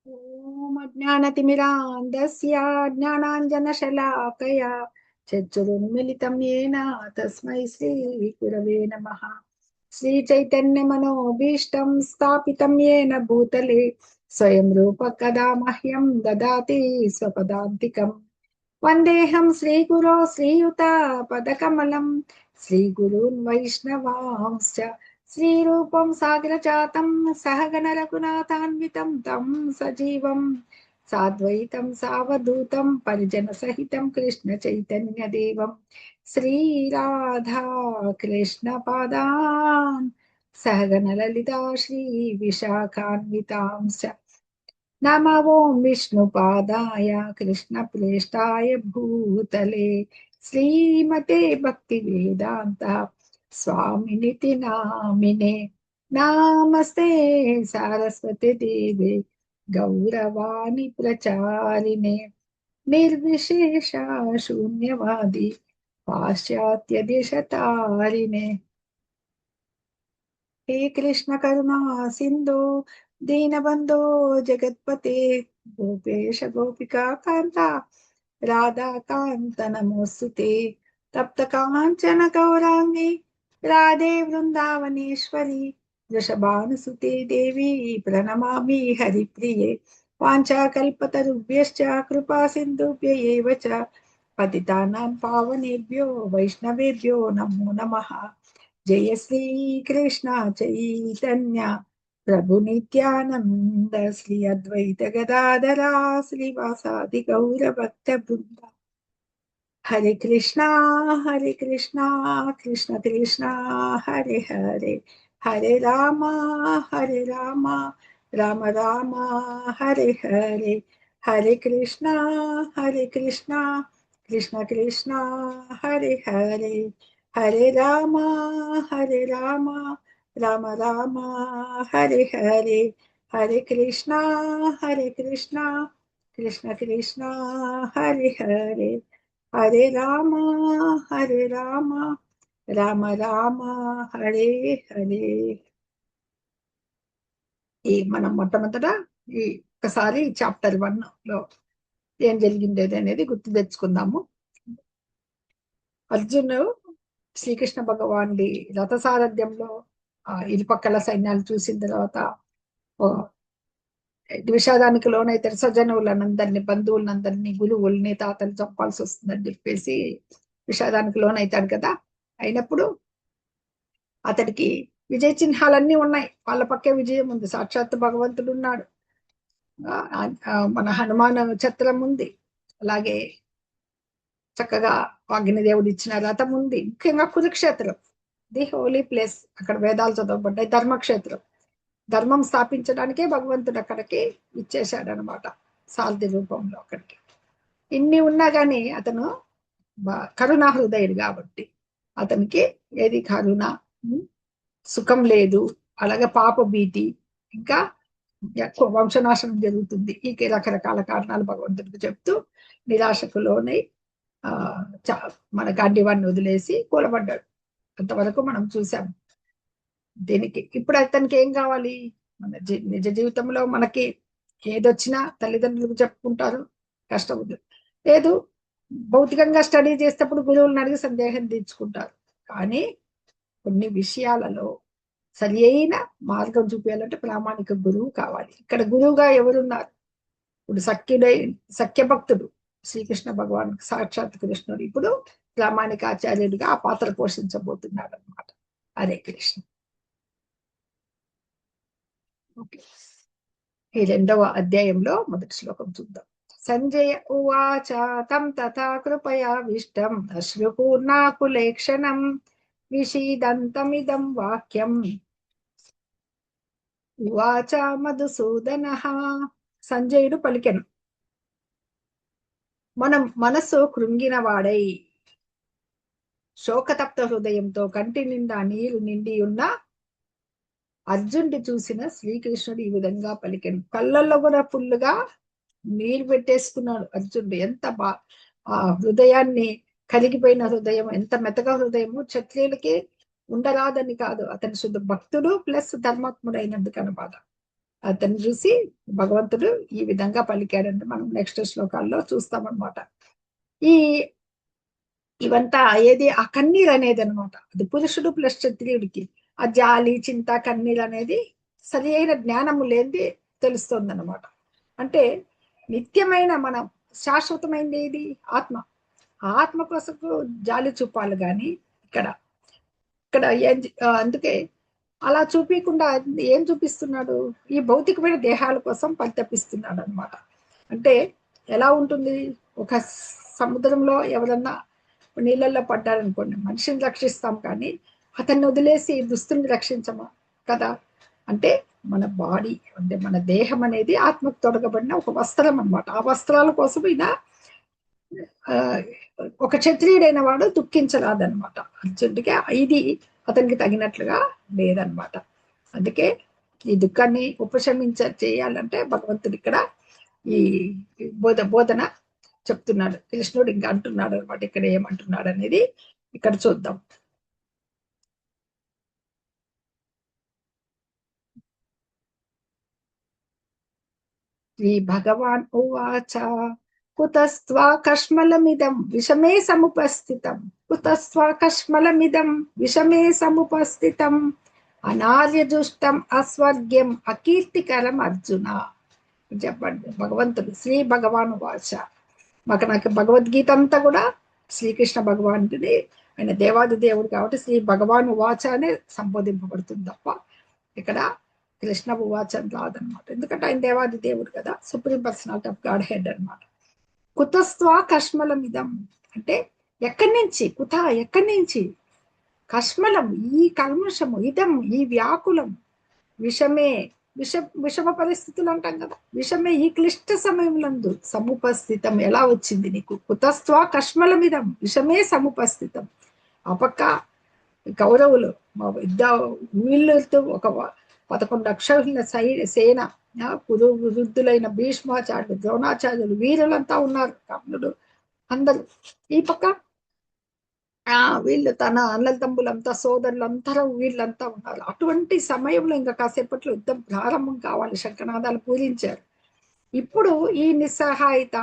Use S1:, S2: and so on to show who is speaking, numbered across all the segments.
S1: ఓం అజ్ఞానతిమిరాంధస్య జ్ఞానాంజనశలాకయా చక్షురున్మిళితం యేన తస్మై శ్రీ గురవే నమః. శ్రీచైతన్యమనోభీష్టం స్థాపితం యేన భూతలే స్వయం రూప కదా మహ్యం దదాతి స్వపదాంతికం. వందేహం శ్రీగురో శ్రీయుత పదకమలం శ్రీగురూన్ వైష్ణవాంశ్చ శ్రీరూపం సాగ్రజాతం సహగణ రఘునాథాన్వితం తం సజీవం సాద్వైతం సావధూతం పరిజన సహితం కృష్ణ చైతన్య దేవం శ్రీరాధా కృష్ణ పాదాన్ సహగణ లలితా శ్రీ విశాఖాన్వితాంశ్చ. నమ ఓం విష్ణుపాదాయ కృష్ణప్రేష్టాయ భూతలే శ్రీమతే భక్తి వేదాంత స్వామినితి నామినే. నమస్తే సారస్వతి దేవి గౌరవాణి ప్రచారిణే నిర్విశేష శూన్యవాది పాశ్చాత్య దేశతారిణే. हे कृष्ण करुणा सिंधु दीनबंधो जगत्पते गोपेश गोपिका कांता राधा कांत नमोस्तुते. तप्त कांचन गौरांगी राधे वृंदावनेश्वरी वृषभानुसुते देवी प्रणमामि हरिप्रिये. वाञ्छाकल्पतरुभ्यश्च कृपा सिन्धुभ्य एव च पतितानां पावनेभ्यो वैष्णवेभ्यो नमो नमः. जय श्री कृष्ण चैतन्य प्रभु नित्यानंद श्री अद्वैत गदाधरा श्रीवासादि गौर भक्त वृंद. हरे कृष्णा कृष्ण कृष्णा हरे हरे हरे रामा राम राम हरे हरे. हरे कृष्णा कृष्ण कृष्णा हरे हरे हरे रामा राम राम हरे हरे. हरे कृष्णा कृष्ण कृष्णा हरे हरे हरे राम राम राम हरे हरे. ఈ మనం మొట్టమొదట ఈ ఒకసారి చాప్టర్ 1 లో ఏం జరిగింది అనేది గుర్తు తెచ్చుకుందాము. అర్జును శ్రీకృష్ణ భగవానుడి రథసారథ్యంలో ఇరుపక్కల సైన్యాలు చూసిన తర్వాత విషాదానికి లోనైతే స్వజనువులనందరినీ బంధువులందరినీ గురువుల్ని తాతలు చంపాల్సి వస్తుందని చెప్పేసి విషాదానికి లోనైతాడు కదా. అయినప్పుడు అతడికి విజయ చిహ్నాలన్నీ ఉన్నాయి, వాళ్ళ పక్కే విజయం ఉంది, సాక్షాత్తు భగవంతుడు ఉన్నాడు, మన హనుమాన్ ఛత్రం ఉంది, అలాగే చక్కగా అగ్నిదేవుడు ఇచ్చిన రథం ఉంది. ముఖ్యంగా కురుక్షేత్రం ది హోలీ ప్లేస్, అక్కడ వేదాలు చదవబడ్డాయి, ధర్మక్షేత్రం. ధర్మం స్థాపించడానికే భగవంతుడు అక్కడికి ఇచ్చేశాడు అనమాట, సారథి రూపంలో అక్కడికి. ఇన్ని ఉన్నా కానీ అతను కరుణా హృదయుడు కాబట్టి అతనికి ఏది కరుణ, సుఖం లేదు, అలాగే పాప భీతి, ఇంకా వంశనాశనం జరుగుతుంది, ఈ రకరకాల కారణాలు భగవంతుడికి చెప్తూ నిరాశకు లోనై మన గాంధీవాన్ని వదిలేసి కూలబడ్డాడు. అంతవరకు మనం చూసాం. దీనికి ఇప్పుడు అతనికి ఏం కావాలి? మన నిజ జీవితంలో మనకి ఏదొచ్చినా తల్లిదండ్రులకు చెప్పుకుంటారు, కష్టం లేదు, భౌతికంగా స్టడీ చేసేటప్పుడు గురువులను అడిగి సందేహం తీర్చుకుంటారు. కానీ కొన్ని విషయాలలో సరి అయిన మార్గం చూపించాలంటే ప్రామాణిక గురువు కావాలి. ఇక్కడ గురువుగా ఎవరున్నారు? ఇప్పుడు సఖ్యభక్తుడు శ్రీకృష్ణ భగవాన్ సాక్షాత్ కృష్ణుడు ఇప్పుడు ప్రామాణిక ఆచార్యుడిగా ఆ పాత్ర పోషించబోతున్నాడు అనమాట. హరే కృష్ణ. ఓకే, ఈ 2వ అధ్యాయంలో మొదటి శ్లోకం చూద్దాం. సంజయ ఉవాచ తం తథా కృపయావిష్టం అశ్రుపూర్ణాకులేక్షణం విషీదంతమిదం వాక్యం ఉవాచ మధుసూదన. సంజయుడు పలికెను, మనం మనస్సు కృంగిన వాడై శోకతప్త హృదయంతో కంటి నిండా నీరు నిండి ఉన్న అర్జునుడి చూసిన శ్రీకృష్ణుడు ఈ విధంగా పలికెను. కళ్ళల్లో కూడా ఫుల్లుగా నీరు పెట్టేసుకున్నాడు అర్జునుడు. ఎంత ఆ హృదయాన్ని, కలిగిపోయిన హృదయం, ఎంత మెతగా హృదయము, క్షత్రియులకి ఉండరాదని కాదు, అతని శుద్ధ భక్తుడు ప్లస్ ధర్మాత్ముడు అయినందుకు అనమాట. అతన్ని చూసి భగవంతుడు ఈ విధంగా పలికాడంటే మనం నెక్స్ట్ శ్లోకాల్లో చూస్తామన్నమాట. ఈ ఇవంతా ఏది ఆ కన్నీరు అనేది అనమాట, అది పురుషుడు ప్లస్ క్షత్రియుడికి ఆ జాలి చింత కన్నీరు అనేది సరి అయిన జ్ఞానము లేనిది తెలుస్తుంది అనమాట. అంటే నిత్యమైన మనం శాశ్వతమైనది ఏది ఆత్మ. ఆత్మ కోసం జాలి చూపాలి కానీ ఇక్కడ ఇక్కడ అందుకే అలా చూపించకుండా ఏం చూపిస్తున్నాడు, ఈ భౌతికమైన దేహాల కోసం పరితపిస్తున్నాడు అనమాట. అంటే ఎలా ఉంటుంది, ఒక సముద్రంలో ఎవరన్నా నీళ్ళల్లో పడ్డారనుకోండి, మనిషిని రక్షిస్తాం కానీ అతన్ని వదిలేసి దుస్తుల్ని రక్షించమా కదా. అంటే మన బాడీ అంటే మన దేహం అనేది ఆత్మకు తొడగబడిన ఒక వస్త్రం అనమాట. ఆ వస్త్రాల కోసం ఈయన ఒక క్షత్రియుడైన వాడు దుఃఖించరాదనమాట. అర్జునుడికి ఇది అతనికి తగినట్లుగా లేదనమాట. అందుకే ఈ దుఃఖాన్ని చేయాలంటే భగవంతుడు ఇక్కడ ఈ బోధన చెప్తున్నాడు. కృష్ణుడు ఇంకా అంటున్నాడు అనమాట. ఇక్కడ ఏమంటున్నాడు అనేది ఇక్కడ చూద్దాం. శ్రీ భగవాన్ ఉవాచ కుతస్త్వా కష్మలమిదం విషమే సముపస్థితం కుతస్త్వా కష్మలమిదం విషమే సముపస్థితం అనార్యజుష్టం అస్వర్గ్యం అకీర్తికరం అర్జున. చెప్పండి భగవంతుడు శ్రీ భగవాన్ వాచ. నాకు భగవద్గీత అంతా కూడా శ్రీకృష్ణ భగవానుడిని, ఆయన దేవాది దేవుడు కాబట్టి శ్రీ భగవాన్ వాచ అనే సంబోధింపబడుతుంది తప్ప ఇక్కడ కృష్ణ ఉవాచ అని రాదనమాట. ఎందుకంటే ఆయన దేవాది దేవుడు కదా, supreme personality of God head అనమాట. కుతస్త్వా కష్మలమిదం అంటే ఎక్కడి నుంచి, కుత ఎక్కడి నుంచి, కష్మలం ఈ కల్మషము, ఇదం ఈ వ్యాకులం, విషమే విషమ పరిస్థితులు అంటాం కదా, విషమే ఈ క్లిష్ట సమయములందు సముపస్థితం ఎలా వచ్చింది నీకు. కుతస్త్వా కష్మలమిదం విషమే సముపస్థితం. ఆ పక్క కౌరవులు వీళ్ళతో ఒక 11 లక్షల సేన, వృద్ధులైన భీష్మాచార్యులు ద్రోణాచార్యులు వీరులంతా ఉన్నారు, కర్ణుడు అందరూ. ఈ పక్క వీళ్ళు తన అన్నల తమ్ములంతా సోదరులంతా వీళ్ళంతా ఉన్నారు. అటువంటి సమయంలో ఇంకా కాసేపట్లో యుద్ధం ప్రారంభం కావాలి, శంఖనాదాలు పూజించారు. ఇప్పుడు ఈ నిస్సహాయత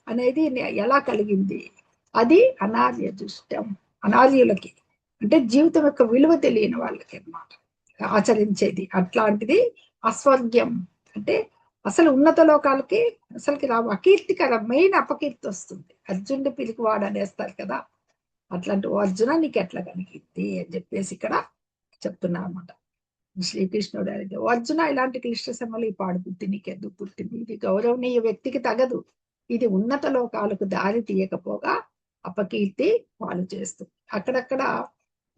S1: అనేది ఎలా కలిగింది, అది అనార్య దుష్టం, అనార్యులకి అంటే జీవితం యొక్క విలువ తెలియని వాళ్ళకి అన్నమాట ఆచరించేది. అట్లాంటిది అస్వర్గ్యం అంటే అసలు ఉన్నత లోకాలకి అసలుకి రావు, అకీర్తికరమైన అపకీర్తి వస్తుంది. అర్జునుడి పిలికివాడు అనేస్తారు కదా, అట్లాంటి అర్జున నీకు ఎట్లా కలిగింది అని చెప్పేసి ఇక్కడ చెప్తున్నా అనమాట. శ్రీకృష్ణుడు అనేది అర్జున ఇలాంటి క్లిష్ట శ్రమలు ఈ పాడు పుట్టి నీకెందుకు పుట్టింది, ఇది గౌరవనీయ వ్యక్తికి తగదు, ఇది ఉన్నత లోకాలకు దారి తీయకపోగా అపకీర్తి పాలు చేస్తుంది. అక్కడక్కడ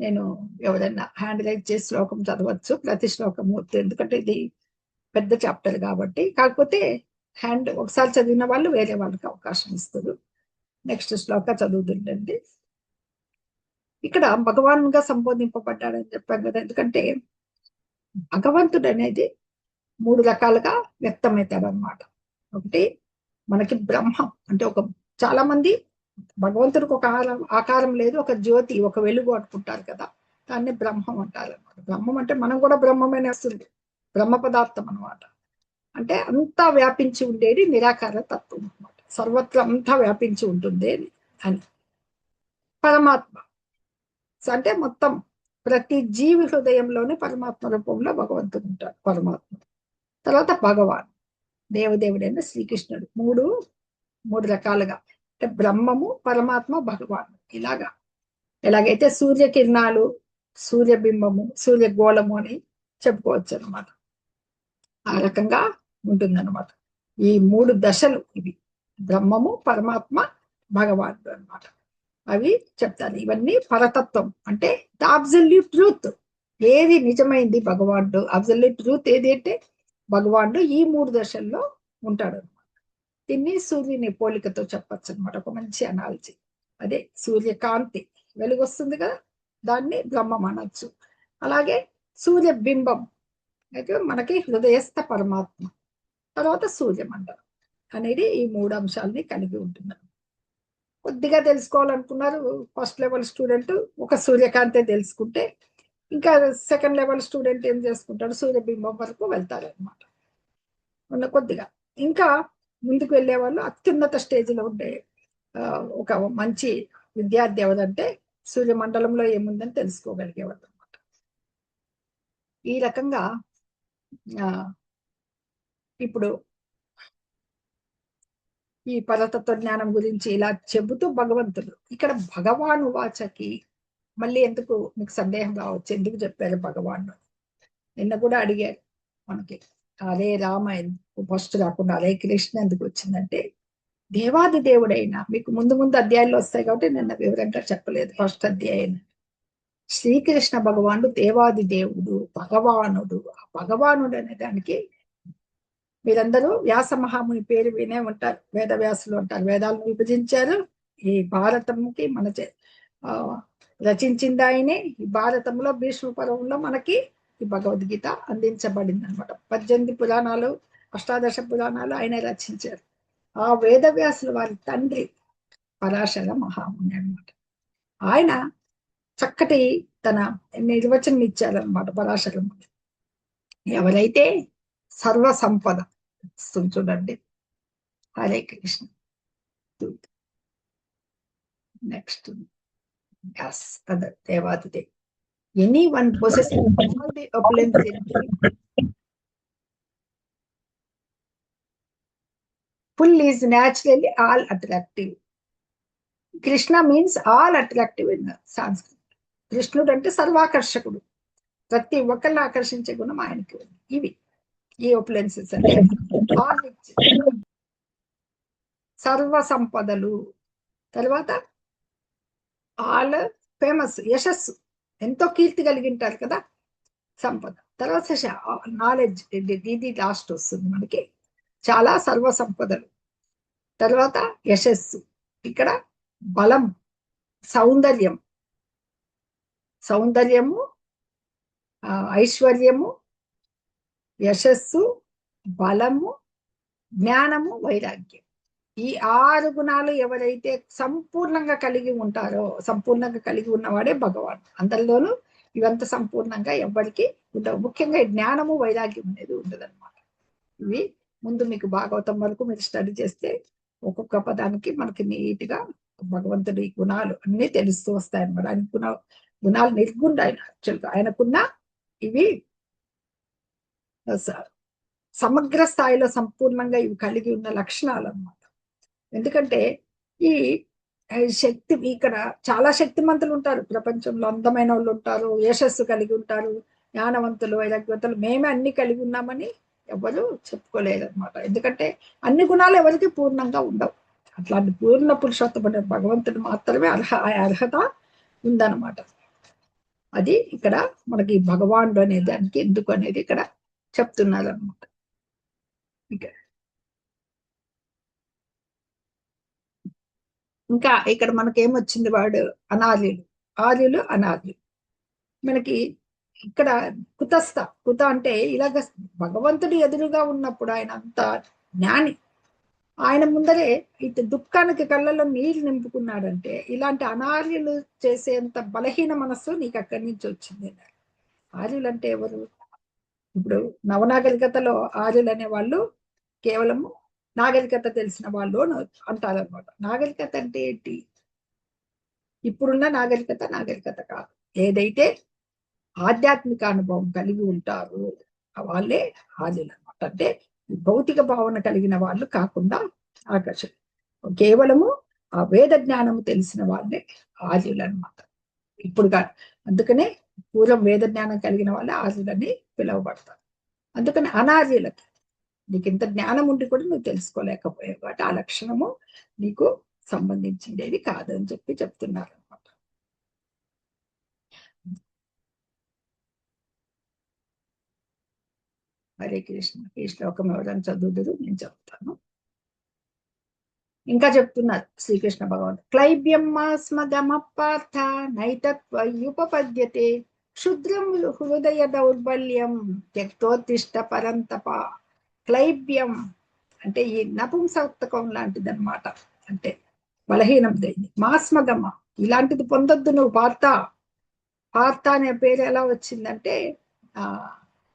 S1: నేను ఎవరైనా హ్యాండ్ రైట్ చేసి శ్లోకం చదవచ్చు, ప్రతి శ్లోకము, ఎందుకంటే ఇది పెద్ద చాప్టర్ కాబట్టి. కాకపోతే హ్యాండ్ ఒకసారి చదివిన వాళ్ళు వేరే వాళ్ళకి అవకాశం ఇస్తారు. నెక్స్ట్ శ్లోక చదువుతుండండి. ఇక్కడ భగవాన్ గా సంబోధింపబడ్డాడని చెప్పాం కదా, ఎందుకంటే భగవంతుడు అనేది 3 రకాలుగా వ్యక్తమవుతాడు అనమాట. ఒకటి మనకి బ్రహ్మం అంటే ఒక చాలా మంది భగవంతుడికి ఒక ఆకారం లేదు, ఒక జ్యోతి ఒక వెలుగు అనుకుంటారు కదా, దాన్ని బ్రహ్మం అంటారు అనమాట. బ్రహ్మం అంటే మనం కూడా బ్రహ్మమనే వస్తుంది, బ్రహ్మ పదార్థం అనమాట. అంటే అంతా వ్యాపించి ఉండేది నిరాకార తత్వం అనమాట, సర్వత్ర అంతా వ్యాపించి ఉంటుంది అని. పరమాత్మ అంటే మొత్తం ప్రతి జీవి హృదయంలోనే పరమాత్మ రూపంలో భగవంతుడు ఉంటాడు, పరమాత్మ. తర్వాత భగవాన్ దేవదేవుడైన శ్రీకృష్ణుడు. మూడు రకాలుగా అంటే బ్రహ్మము, పరమాత్మ, భగవాన్. ఇలాగా ఎలాగైతే సూర్యకిరణాలు, సూర్యబింబము, సూర్యగోళము అని చెప్పుకోవచ్చు అనమాట. ఆ రకంగా ఉంటుందన్నమాట. ఈ 3 దశలు ఇవి, బ్రహ్మము, పరమాత్మ, భగవానుడు అనమాట. అవి చెప్తాను. ఇవన్నీ పరతత్వం అంటే ద అబ్సల్యూట్ ట్రూత్. ఏది నిజమైంది భగవానుడు, అబ్సల్యూట్ ట్రూత్ ఏది అంటే భగవానుడు ఈ 3 దశల్లో ఉంటాడు అనమాట. దీన్ని సూర్యుని పోలికతో చెప్పచ్చు అనమాట, ఒక మంచి అనాలజీ. అదే సూర్యకాంతి వెలుగు వస్తుంది కదా, దాన్ని బ్రహ్మం అనొచ్చు. అలాగే సూర్యబింబం అయితే మనకి హృదయస్థ పరమాత్మ, తర్వాత సూర్యమండలం అనేది ఈ 3 అంశాలని కలిగి ఉంటున్నారు. కొద్దిగా తెలుసుకోవాలనుకున్నారు ఫస్ట్ లెవెల్ స్టూడెంట్ ఒక సూర్యకాంతే తెలుసుకుంటే, ఇంకా సెకండ్ లెవెల్ స్టూడెంట్ ఏం చేసుకుంటాడు, సూర్యబింబం వరకు వెళ్తారు అనమాట. ఉన్న కొద్దిగా ఇంకా ముందుకు వెళ్ళే వాళ్ళు అత్యున్నత స్టేజ్లో ఉండే ఒక మంచి విద్యార్థి ఎవరంటే సూర్యమండలంలో ఏముందని తెలుసుకోగలిగేవాళ్ళు అనమాట. ఈ రకంగా ఇప్పుడు ఈ పరతత్వ జ్ఞానం గురించి ఇలా చెబుతూ భగవంతుడు ఇక్కడ భగవాను వాచకి మళ్ళీ ఎందుకు మీకు సందేహం రావచ్చు, ఎందుకు చెప్పారు భగవాను? నిన్న కూడా అడిగారు మనకి, అరే రామ ఎందుకు ఫస్ట్ రాకుండా అరే కృష్ణ ఎందుకు వచ్చిందంటే, దేవాది దేవుడైనా మీకు ముందు ముందు అధ్యాయాలు వస్తాయి కాబట్టి నిన్న వివరంగా చెప్పలేదు. ఫస్ట్ అధ్యాయం శ్రీకృష్ణ భగవానుడు దేవాది దేవుడు, భగవానుడు. ఆ భగవానుడు అనే దానికి మీరందరూ వ్యాస మహాముని పేరు వినే ఉంటారు, వేద వ్యాసులు అంటారు. వేదాలను విభజించారు. ఈ భారతంకి మన రచించింది ఆయనే. ఈ భారతంలో భీష్మ పర్వంలో మనకి ఈ భగవద్గీత అందించబడింది అనమాట. 18 పురాణాలు, అష్టాదశ పురాణాలు ఆయన రచించారు. ఆ వేద వ్యాసుల వారి తండ్రి పరాశర మహాముని అనమాట. ఆయన చక్కటి తన నిర్వచనం ఇచ్చారనమాట పరాశర ముని. ఎవరైతే సర్వ సంపద చూడండి. హరే కృష్ణ. నెక్స్ట్ దేవాది any one possessing all the opulence full is naturally all attractive. Krishna means all attractive in Sanskrit. కృష్ణుడు అంటే సర్వాకర్షకుడు, ప్రతి ఒక్కరిని ఆకర్షించే గుణం ఆయనకి ఉంది. ఇవి ఈ ఒపులెన్సెస్ అంటే సర్వ సంపదలు, తర్వాత ఆల్ ఫేమస్, యశస్సు, ఎంతో కీర్తి కలిగి ఉంటారు కదా, సంపద. తర్వాత నాలెడ్జ్, ఇది లాస్ట్ వస్తుంది మనకి. చాలా సర్వ సంపదలు, తర్వాత యశస్సు, ఇక్కడ బలం, సౌందర్యం, సౌందర్యము, ఐశ్వర్యము, యశస్సు, బలము, జ్ఞానము, వైరాగ్యం. ఈ 6 గుణాలు ఎవరైతే సంపూర్ణంగా కలిగి ఉంటారో, సంపూర్ణంగా కలిగి ఉన్నవాడే భగవాన్. అందరిలోనూ ఇవంతా సంపూర్ణంగా ఎవరికి ఉండవు. ముఖ్యంగా జ్ఞానము, వైరాగ్యం అనేది ఉండదన్నమాట. ఇవి ముందు మీకు భాగవతం వరకు మీరు స్టడీ చేస్తే ఒక్కొక్క పదానికి మనకి నీట్ గా భగవంతుడి గుణాలు అన్ని తెలుస్తూ వస్తాయి అన్నమాట. ఆయన గుణాలు నిర్గుణ ఆయన. యాక్చువల్గా ఆయనకున్న ఇవి సమగ్ర స్థాయిలో సంపూర్ణంగా ఇవి కలిగి ఉన్న లక్షణాలు అన్నమాట. ఎందుకంటే ఈ శక్తి, ఇక్కడ చాలా శక్తిమంతులు ఉంటారు ప్రపంచంలో, అందమైన వాళ్ళు ఉంటారు, యశస్సు కలిగి ఉంటారు, జ్ఞానవంతులు, వైరాగ్యవంతులు. మేమే అన్ని కలిగి ఉన్నామని ఎవరు చెప్పుకోలేదు అనమాట. ఎందుకంటే అన్ని గుణాలు ఎవరికి పూర్ణంగా ఉండవు. అట్లాంటి పూర్ణ పురుషోత్తముడు భగవంతుడు మాత్రమే అర్హత ఉందన్నమాట. అది ఇక్కడ మనకి భగవానుడు అనే దానికి ఎందుకు అనేది ఇక్కడ చెప్తున్నారు అనమాట. ఇంకా ఇక్కడ మనకేమొచ్చింది, వాడు అనార్యులు, ఆర్యులు, అనార్యులు. మనకి ఇక్కడ కుత అంటే ఇలాగ భగవంతుడు ఎదురుగా ఉన్నప్పుడు ఆయన అంత జ్ఞాని, ఆయన ముందరే ఇటు దుఃఖానికి కళ్ళలో నీళ్లు నింపుకున్నాడంటే ఇలాంటి అనార్యులు చేసేంత బలహీన మనస్సు నీకు అక్కడి నుంచి వచ్చింది. ఆర్యులు అంటే ఎవరు? ఇప్పుడు నవనాగరికతలో ఆర్యులు అనే వాళ్ళు కేవలము నాగరికత తెలిసిన వాళ్ళు అంటారనమాట. నాగరికత అంటే ఏంటి? ఇప్పుడున్న నాగరికత కాదు. ఏదైతే ఆధ్యాత్మిక అనుభవం కలిగి ఉంటారు వాళ్ళే ఆర్యులు అనమాట. అంటే భౌతిక భావన కలిగిన వాళ్ళు కాకుండా ఆకర్షణ, కేవలము ఆ వేద జ్ఞానము తెలిసిన వాళ్ళే ఆర్యులు అనమాట. ఇప్పుడు అందుకనే పూర్వం వేద జ్ఞానం కలిగిన వాళ్ళే ఆర్యులని పిలువబడతారు. అందుకని అనార్యులకి నీకు ఇంత జ్ఞానం ఉండి కూడా నువ్వు తెలుసుకోలేకపోయావు కాబట్టి ఆ లక్షణము నీకు సంబంధించిందేది కాదని చెప్తున్నారు అనమాట. హరే కృష్ణ. ఈ శ్లోకం ఎవరైనా చదువుదురు, నేను చెప్తాను. ఇంకా చెప్తున్నారు శ్రీకృష్ణ భగవాన్. క్లైబ్యం స్మగమపార్థ నైతత్వయుపపద్యతే క్షుద్రం హృదయ దౌర్బల్యం త్యక్తోత్తిష్ట పరంతప. క్లైబ్యం అంటే ఈ నపుంసకం లాంటిది అనమాట. అంటే బలహీనం దేని. మాస్మగమ, ఇలాంటిది పొందొద్దు నువ్వు. పార్థ అనే పేరు ఎలా వచ్చిందంటే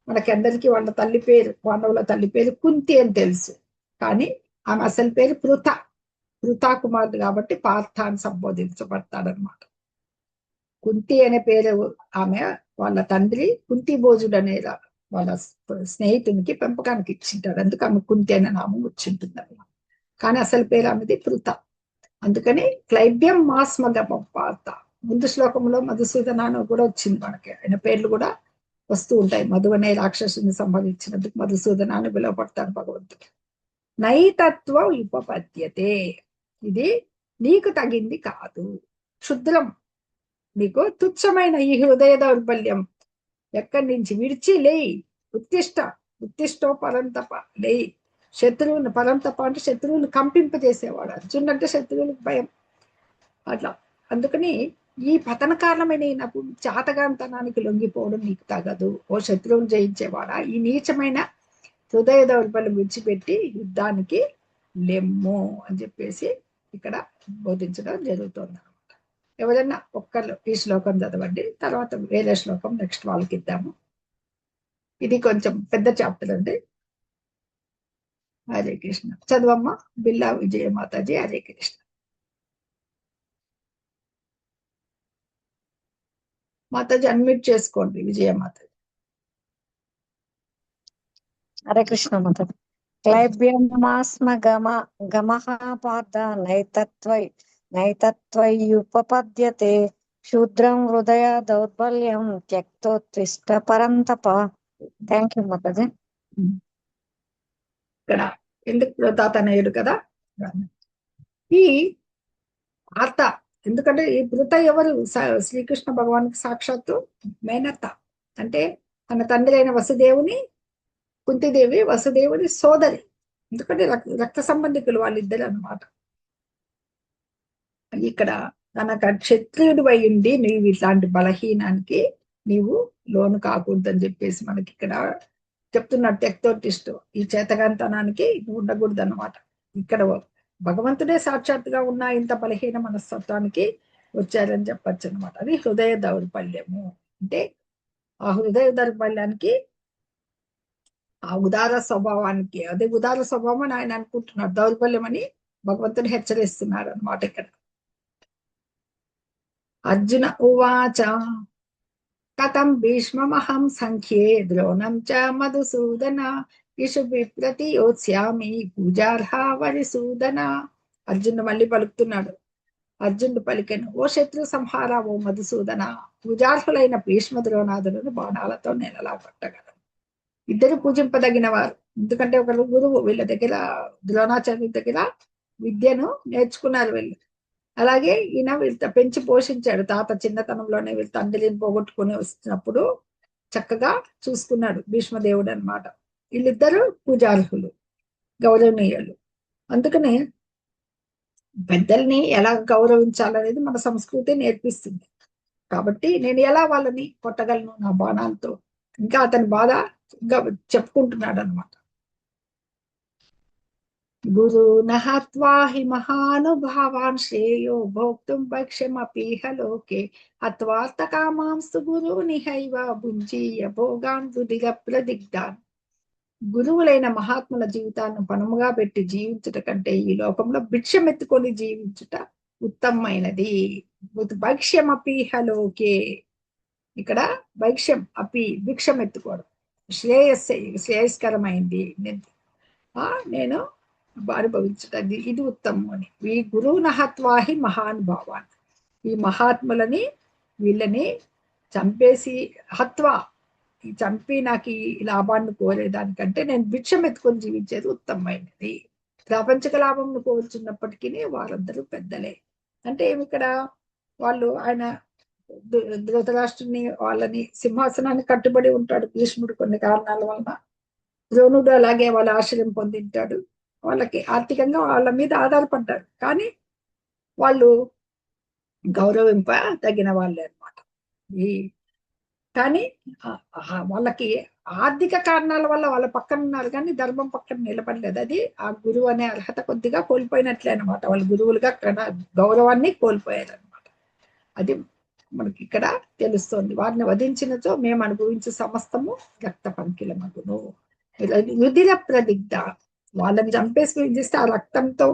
S1: మనకందరికీ వాళ్ళ తల్లి పేరు, పాండవుల తల్లి పేరు కుంతి అని తెలుసు. కానీ ఆమె అసలు పేరు పృథా కుమారుడు కాబట్టి పార్థ అని సంబోధించబడతాడనమాట. కుంతి అనే పేరు ఆమె వాళ్ళ తండ్రి కుంతి భోజుడు అనే వాళ్ళ స్నేహితునికి పెంపకానికి ఇచ్చింటాడు. అందుకు ఆమె కుంతి అనే నామం వచ్చింటుంది అన్నమాట. కానీ అసలు పేరు ఆమెది పృథ. అందుకని క్లైబ్యం మాస్మగమ పార్థ. ముందు శ్లోకంలో మధుసూదన అని కూడా వచ్చింది మనకి. ఆయన పేర్లు కూడా వస్తూ ఉంటాయి. మధు అనే రాక్షసుని సంబంధించినందుకు మధుసూదన అని పిలువపడతారు భగవంతుడు. నైతత్వం ఉపపద్యతే, ఇది నీకు తగింది కాదు, క్షుద్రం, నీకు తుచ్చమైన ఈ హృదయ దౌర్బల్యం ఎక్కడి నుంచి విడిచి లేయి. ఉత్తిష్టో పరంతప, లేయి. శత్రువుని, పరంతప అంటే శత్రువుని కంపింపజేసేవాడు. అర్జునుడు అంటే శత్రువులకు భయం అట్లా. అందుకని ఈ పతన కారణమైన నాకు చాతగాంతనానికి లొంగిపోవడం నీకు తగదు. ఓ శత్రువుని జయించేవాడా, ఈ నీచమైన హృదయ దౌర్బల్యం విడిచిపెట్టి యుద్ధానికి లెమ్ము అని చెప్పేసి ఇక్కడ బోధించడం జరుగుతుంది అనమాట. ఎవరైనా ఒక్కళ్ళు ఈ శ్లోకం చదవండి, తర్వాత వేరే శ్లోకం నెక్స్ట్ వాళ్ళకి ఇద్దాము. ఇది కొంచెం పెద్ద చాప్టర్ అండి. హరే కృష్ణ. చదవమ్మ. బిల్లా విజయ మాతాజీ. హరే కృష్ణ. మాతాజీ అన్మ్యూట్ చేసుకోండి. విజయ మాతాజీ.
S2: హరే కృష్ణ మాతాజీ. క్లైబ్యమాస్మ గమః పార్థ నైతత్వయుపపద్యతే శూద్రం హృదయ దౌర్బల్యం త్యక్తోత్తిష్ట పరంతప. థ్యాంక్ యూ మాతాజీ.
S1: ఇక్కడ ఎందుకు తాతనేయుడు కదా ఈ ఆర్త. ఎందుకంటే ఈ పృథ ఎవరు? శ్రీకృష్ణ భగవానికి సాక్షాత్తు మేనత్త. అంటే తన తండ్రి అయిన వసుదేవుని, కుంతిదేవి వసుదేవుని సోదరి. ఎందుకంటే రక్త సంబంధికులు వాళ్ళిద్దరు అన్నమాట. ఇక్కడ తనక క్షత్రియుడు అయ్యుండి నీవు ఇట్లాంటి బలహీనానికి నీవు లోను కాకూడదని చెప్పేసి మనకి ఇక్కడ చెప్తున్నాడు. తెక్తోటిస్ట్, ఈ చేతగాంతనానికి ఉండకూడదు అన్నమాట. ఇక్కడ భగవంతుడే సాక్షాత్తుగా ఉన్న ఇంత బలహీన మనస్తత్వానికి వచ్చారని చెప్పచ్చు అనమాట. అది హృదయ దౌర్బల్యము. అంటే ఆ హృదయ దౌర్బల్యానికి, ఆ ఉదార స్వభావానికి, అదే ఉదార స్వభావం అని ఆయన అనుకుంటున్నాడు. దౌర్బల్యం అని భగవంతుడు హెచ్చరిస్తున్నాడు అనమాట ఇక్కడ. అర్జున ఉవాచ కథం భీష్మమహం సంఖ్యే ద్రోణం చ మధుసూదన ఇషు విప్రతి యోత్స్యామి పూజార్హ వరిసూదన. అర్జునుడు మళ్ళీ పలుకుతున్నాడు. అర్జునుడు పలికెను, ఓ శత్రు సంహార, ఓ మధుసూదన, పూజార్హులైన భీష్మ ద్రోణాదులను బాణాలతో నెలలా పట్టగలరు. ఇద్దరు పూజింపదగిన వారు. ఎందుకంటే ఒకరు గురువు, వీళ్ళ దగ్గర ద్రోణాచార్యుల దగ్గర విద్యను నేర్చుకున్నారు వీళ్ళు. అలాగే ఈయన వీళ్ళతో పెంచి పోషించాడు. తాత చిన్నతనంలోనే వీళ్ళ తండ్రిని పోగొట్టుకుని వస్తున్నప్పుడు చక్కగా చూసుకున్నాడు భీష్మదేవుడు అనమాట. వీళ్ళిద్దరూ పూజార్హులు, గౌరవనీయులు. అందుకని పెద్దల్ని ఎలా గౌరవించాలనేది మన సంస్కృతి నేర్పిస్తుంది. కాబట్టి నేను ఎలా వాళ్ళని కొట్టగలను నా బాణాలతో, ఇంకా అతని బాధ ఇంకా చెప్పుకుంటున్నాడు అనమాట. గురు నహత్వా హి మహానుభావాన్ శ్రేయో భోక్తుం భక్ష్యమపీహ లోకే హత్వార్థ కామాంస్తు గురు నిహైవ భుంజీయ భోగాన్ రుధిర ప్రదిగ్ధాన్. గురువులైన మహాత్ముల జీవితాన్ని పణముగా పెట్టి జీవించుట కంటే ఈ లోకంలో భిక్షమెత్తుకొని జీవించుట ఉత్తమమైనది. భక్ష్యమపీహ లోకే, ఇక్కడ భక్ష్యం అపి భిక్షం ఎత్తుకోవడం శ్రేయస్కరమైంది, నేను అనుభవించటది, ఇది ఉత్తమం అని. ఈ గురువు నహత్వాహి మహానుభావాన్, ఈ మహాత్ములని వీళ్ళని చంపేసి హత్వా, ఈ చంపి నాకు ఈ లాభాన్ని కోరేదానికంటే నేను భిక్షం ఎత్తుకొని జీవించేది ఉత్తమమైనది. ప్రాపంచిక లాభంను కోరుచున్నప్పటికీ వారందరూ పెద్దలే. అంటే ఏమి ఇక్కడ వాళ్ళు, ఆయన ధృతరాష్ట్రుని వాళ్ళని సింహాసనాన్ని కట్టుబడి ఉంటాడు భీష్ముడు కొన్ని కారణాల వలన. ద్రోణుడు అలాగే వాళ్ళ ఆశ్రయం పొందింటాడు. వాళ్ళకి ఆర్థికంగా వాళ్ళ మీద ఆధారపడ్డారు. కానీ వాళ్ళు గౌరవింప తగిన వాళ్ళే అనమాట. కానీ వాళ్ళకి ఆర్థిక కారణాల వల్ల వాళ్ళ పక్కన ఉన్నారు, కానీ ధర్మం పక్కన నిలబడలేదు. అది ఆ గురువు అనే అర్హత కొద్దిగా కోల్పోయినట్లే అనమాట. వాళ్ళు గురువులుగా గౌరవాన్ని కోల్పోయారు అనమాట. అది మనకి ఇక్కడ తెలుస్తోంది. వారిని వధించినచో మేము అనుభవించే సమస్తము రక్త పంకిలమగును. రుధిర ప్రదిగ్ధ, వాళ్ళని చంపేసి ఏం చేస్తే ఆ రక్తంతో,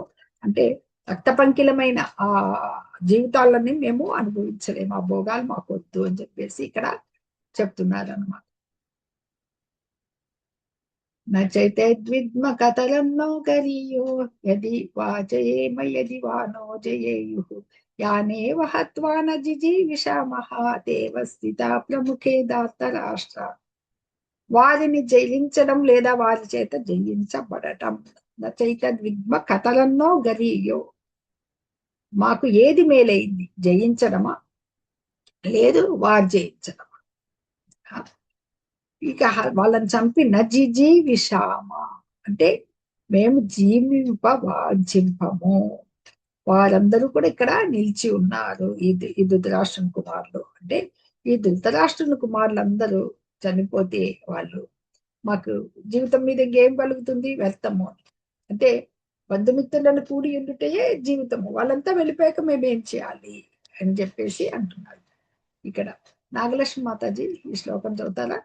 S1: అంటే రక్త పంకిలమైన ఆ జీవితాలని మేము అనుభవించలేము, ఆ భోగాలు మాకు వద్దు అని చెప్పేసి ఇక్కడ చెప్తున్నారు అనమాట. నచైతే ద్విద్మ కతలన్నో గరీయో యది వా జయేమ యది వా నో జయేయుః యానేవ హత్వా న జిజీవిషామః దేవ స్థిత ప్రముఖే ధార్తరాష్ట్ర. వారిని జయించడం లేదా వారి చేత జయించబడటం. నచైత ద్విద్మ కతలన్నో గరీయో, మాకు ఏది మేలైంది, జయించడమా లేదు వారు జయించడమా? ఇక వాళ్ళని చంపి నజిజీవిషామ, అంటే మేము జీవింపవాంఛింపము. వారందరూ కూడా ఇక్కడ నిలిచి ఉన్నారు. ఈ ధృతరాష్ట్రుని కుమారులు, అంటే ఈ ధృతరాష్ట్రుని కుమారులందరూ చనిపోతే వాళ్ళు మాకు జీవితం మీద ఇంకేం కలుగుతుంది, వ్యర్థము అని. అంటే బంధుమిత్రులను కూడి ఉండుటే జీవితము, వాళ్ళంతా వెళ్ళిపోయాక మేమేం చేయాలి అని చెప్పేసి అంటున్నారు ఇక్కడ. నాగలక్ష్మి మాతాజీ ఈ శ్లోకం చదువుతారా?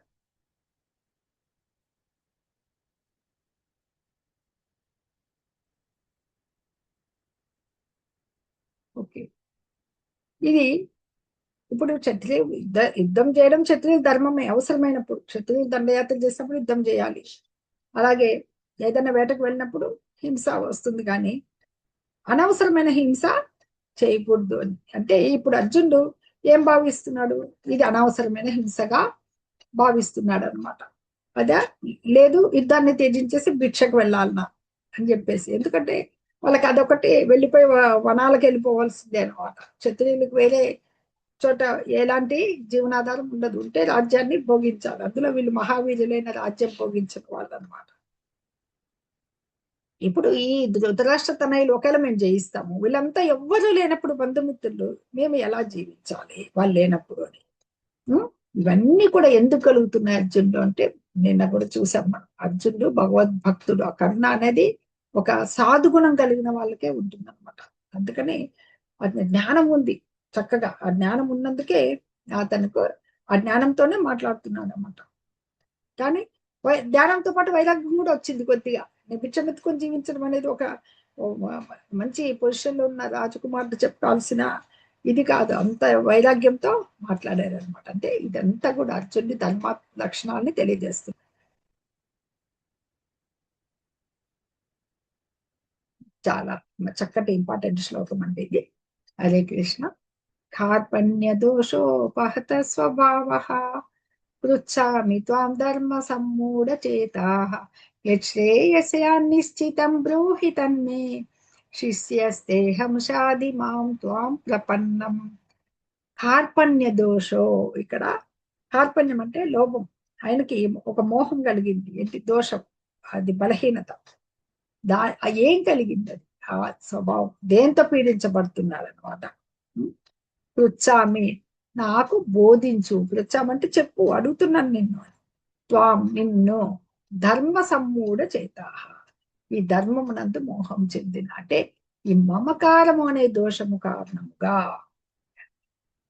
S1: ఓకే. ఇది ఇప్పుడు క్షత్రియ యుద్ధం చేయడం క్షత్రియ ధర్మమే. అవసరమైనప్పుడు క్షత్రియ దండయాత్ర చేసినప్పుడు యుద్ధం చేయాలి. అలాగే ఏదైనా వేటకు వెళ్ళినప్పుడు హింస వస్తుంది, కానీ అనవసరమైన హింస చేయకూడదు అని. అంటే ఇప్పుడు అర్జునుడు ఏం భావిస్తున్నాడు, ఇది అనవసరమైన హింసగా భావిస్తున్నాడు అనమాట. అదే లేదు, యుద్ధాన్ని త్యజించేసి భిక్షకు వెళ్ళాలన్నా అని చెప్పేసి. ఎందుకంటే వాళ్ళకి అదొకటి, వెళ్ళిపోయి వనాలకు వెళ్ళిపోవాల్సిందే అనమాట. క్షత్రియులకు వేరే చోట ఎలాంటి జీవనాధారం ఉండదు. ఉంటే రాజ్యాన్ని భోగించాలి. అందులో వీళ్ళు మహావీరులైన రాజ్యం భోగించిన వాళ్ళు అనమాట. ఇప్పుడు ఈ ధృతరాష్ట్ర తనయులు ఒకవేళ మేము జయిస్తాము, వీళ్ళంతా ఎవ్వరూ లేనప్పుడు బంధుమిత్రులు మేము ఎలా జీవించాలి వాళ్ళు లేనప్పుడు అని. ఇవన్నీ కూడా ఎందుకు కలుగుతున్నాయి అర్జునుడు అంటే, నిన్న కూడా చూసాం మనం, అర్జునుడు భగవద్భక్తుడు. ఆ కరుణ అనేది ఒక సాధుగుణం కలిగిన వాళ్ళకే ఉంటుంది అనమాట. అందుకని అది జ్ఞానం ఉంది చక్కగా. ఆ జ్ఞానం ఉన్నందుకే అతనికి ఆ జ్ఞానంతోనే మాట్లాడుతున్నాడు అనమాట. కానీ జ్ఞానంతో పాటు వైరాగ్యం కూడా వచ్చింది కొద్దిగా. నేను బిచ్చమెత్తుకొని జీవించడం అనేది ఒక మంచి పొజిషన్ లో ఉన్న రాజకుమారుడు చెప్పాల్సిన ఇది కాదు. అంత వైరాగ్యంతో మాట్లాడారు అనమాట. అంటే ఇదంతా కూడా అర్జునుడి ధర్మ లక్షణాలని తెలియజేస్తుంది. చాలా చక్కటి ఇంపార్టెంట్ శ్లోకం అండి ఇది. హరే కృష్ణ. కార్పణ్య దోషోపహత స్వభావః పృచ్ఛామి త్వాం ధర్మ సమ్మూఢచేతాః యశ్రేయస్యాన్నిశ్చితం బ్రూహి తన్మే శిష్యస్తేహం షాది మాం త్వాం ప్రపన్నం. కార్పణ్య దోషో, ఇక్కడ కార్పణ్యం అంటే లోభం. ఆయనకి ఒక మోహం కలిగింది, ఏంటి దోషం, అది బలహీనత. ఏం కలిగింది అది, ఆ స్వభావం దేంతో పీడించబడుతున్నాడు అనమాట. పృచ్ఛామి, నాకు బోధించు. పృచ్ఛామంటే చెప్పు, అడుగుతున్నాను నిన్ను. త్వాం, నిన్ను. ధర్మ సమ్మూఢ చేతాః, ఈ ధర్మమునందు మోహం చెందిన, అంటే ఈ మమకారము అనే దోషము కారణముగా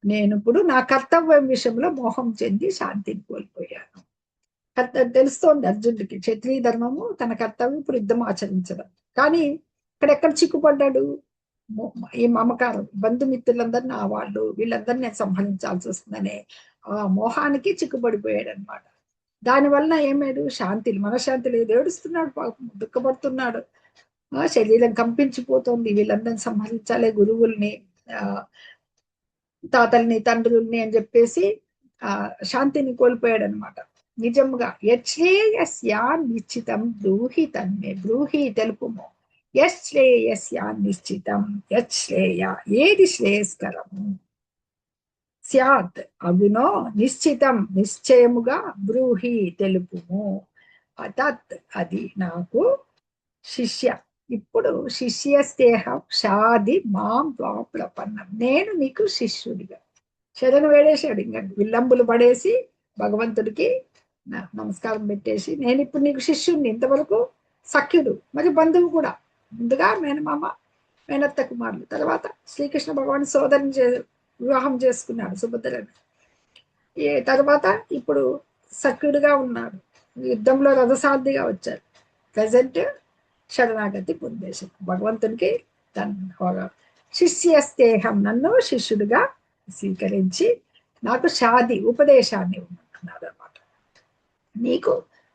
S1: నేను ఇప్పుడు నా కర్తవ్యం విషయంలో మోహం చెంది శాంతిని కోల్పోయాను. తెలుస్తోంది అర్జునుడికి క్షత్రియ ధర్మము తన కర్తవ్యం ఇప్పుడు యుద్ధం ఆచరించడం. కానీ ఇక్కడెక్కడ చిక్కుపడ్డాడు, ఈ మమకారం, బంధుమిత్రులందరూ నా వాళ్ళు, వీళ్ళందరినీ నేను సంహరించాల్సి వస్తుందనే ఆ మోహానికి చిక్కుపడిపోయాడు అనమాట. దానివల్ల ఏమేడు, శాంతి, మనశ్శాంతి లేదు, ఏడుస్తున్నాడు, పాపం దుఃఖపడుతున్నాడు. శరీరం కంపించిపోతుంది, వీళ్ళందరినీ సంహరించాలి, గురువుల్ని, తాతల్ని, తండ్రుల్ని అని చెప్పేసి ఆ శాంతిని కోల్పోయాడు అనమాట. నిజంగా యశ్రేయస్యా నిశ్చితం బ్రూహి తన్మే, బ్రూహి తెలుపుము. యశ్రేయస్యా నిశ్చితం, యశ్రేయ ఏది శ్రేయస్కరము, స్యాత్ అగునో, నిశ్చితం నిశ్చయముగా, బ్రూహి తెలుపుము, తత్ అది నాకు, శిష్య ఇప్పుడు శిష్యస్తేహం షాది మాం త్వాం ప్రపన్నం, నేను నీకు శిష్యుడిగా. శరణు వేడేశాడు, ఇంకా విల్లంబులు పడేసి భగవంతుడికి నమస్కారం పెట్టేసి, నేను ఇప్పుడు నీకు శిష్యుడిని. ఇంతవరకు సఖ్యుడు, మరి బంధువు కూడా. ముందుగా మేనమామ, మేనత్త కుమారులు, తర్వాత శ్రీకృష్ణ భగవాన్ సోదరుని వివాహం చేసుకున్నాడు సుభద్రని. తర్వాత ఇప్పుడు సఖ్యుడిగా ఉన్నాడు, యుద్ధంలో రథసారథిగా వచ్చారు. ప్రజెంట్ శరణాగతి పొందేశారు భగవంతునికి. శిష్యస్తేహం, నన్ను శిష్యుడిగా స్వీకరించి నాకు షాది ఉపదేశాన్ని ఉంటున్నారు అన్నమాట. నీకు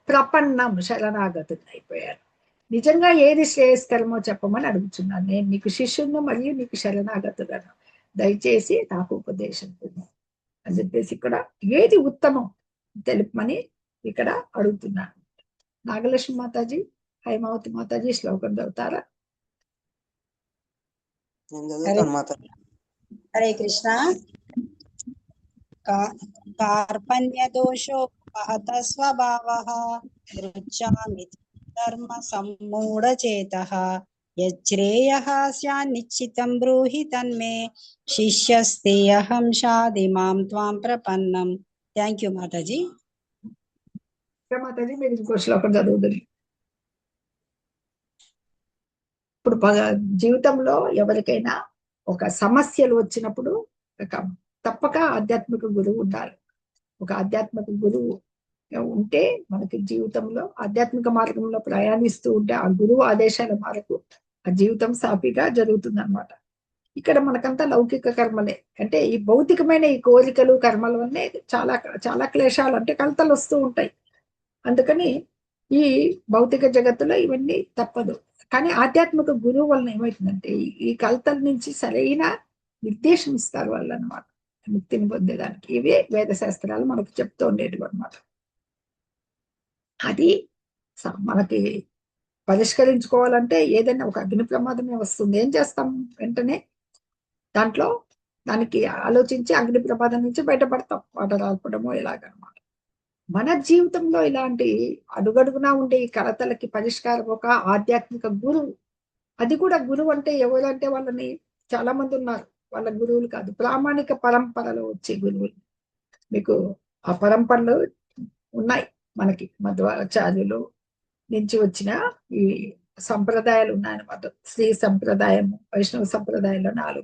S1: ప్రపన్నం, శరణాగతుని అయిపోయారు. నిజంగా ఏది శ్రేయస్కరమో చెప్పమని అడుగుతున్నాను. నేను నీకు శిష్యును మరియు నీకు శరణాగతులను, దయచేసి నాకు ఉపదేశం అని చెప్పేసి ఇక్కడ ఏది ఉత్తమం తెలుపమని ఇక్కడ అడుగుతున్నాను. నాగలక్ష్మి మాతాజీ, హైమావతి మాతాజీ శ్లోకం చదువుతారా?
S3: హరే కృష్ణ. కార్పణ్యదోషోపహత స్వభావః దృచ్ఛామి ధర్మ సమ్మూఢచేతః యచ్ఛ్రేయః స్యాన్నిశ్చితం బ్రూహి తన్మే శిష్యస్తేహం షాది మాం త్వాం ప్రపన్నం. థ్యాంక్ యూ మాతాజీ.
S1: మాతాజీ మీరు ఇంకో శ్లోకం చదువుతుంది. ఇప్పుడు జీవితంలో ఎవరికైనా ఒక సమస్యలు వచ్చినప్పుడు తప్పక ఆధ్యాత్మిక గురువు ఉండాలి. ఒక ఆధ్యాత్మిక గురువు ఉంటే మనకి జీవితంలో ఆధ్యాత్మిక మార్గంలో ప్రయాణిస్తూ ఉంటే ఆ గురువు ఆదేశాల మేరకు ఆ జీవితం సాఫీగా జరుగుతుంది అన్నమాట. ఇక్కడ మనకంతా లౌకిక కర్మలే, అంటే ఈ భౌతికమైన ఈ కోరికలు కర్మల వల్లే చాలా చాలా క్లేశాలు, అంటే కలతలు వస్తూ ఉంటాయి. అందుకని ఈ భౌతిక జగత్తులో ఇవన్నీ తప్పదు. కానీ ఆధ్యాత్మిక గురువు వలన ఏమవుతుందంటే ఈ కలతల నుంచి సరైన నిర్దేశం ఇస్తారు వాళ్ళు అన్నమాట, ముక్తిని పొందేదానికి. ఇవే వేద శాస్త్రాలు మనకు చెప్తూ ఉండేటివి అన్నమాట. అది మనకి పరిష్కరించుకోవాలంటే ఏదైనా ఒక అగ్ని ప్రమాదమే వస్తుంది, ఏం చేస్తాం? వెంటనే దానికి ఆలోచించి అగ్ని ప్రమాదం నుంచి బయటపడతాం, వాటర్ ఆల్పడమో ఇలాగనమాట. మన జీవితంలో ఇలాంటి అడుగడుగునా ఉండే ఈ కలతలకి పరిష్కారం ఒక ఆధ్యాత్మిక గురువు. అది కూడా గురువు అంటే ఎవరంటే వాళ్ళని చాలా మంది ఉన్నారు, వాళ్ళ గురువులు కాదు, ప్రామాణిక పరంపరలో వచ్చే గురువులు. మీకు ఆ పరంపరలు ఉన్నాయి మనకి, మధ్వాచార్యులు నుంచి వచ్చిన ఈ సంప్రదాయాలు ఉన్నాయన్నమాట. శ్రీ సంప్రదాయము, వైష్ణవ సంప్రదాయంలో 4,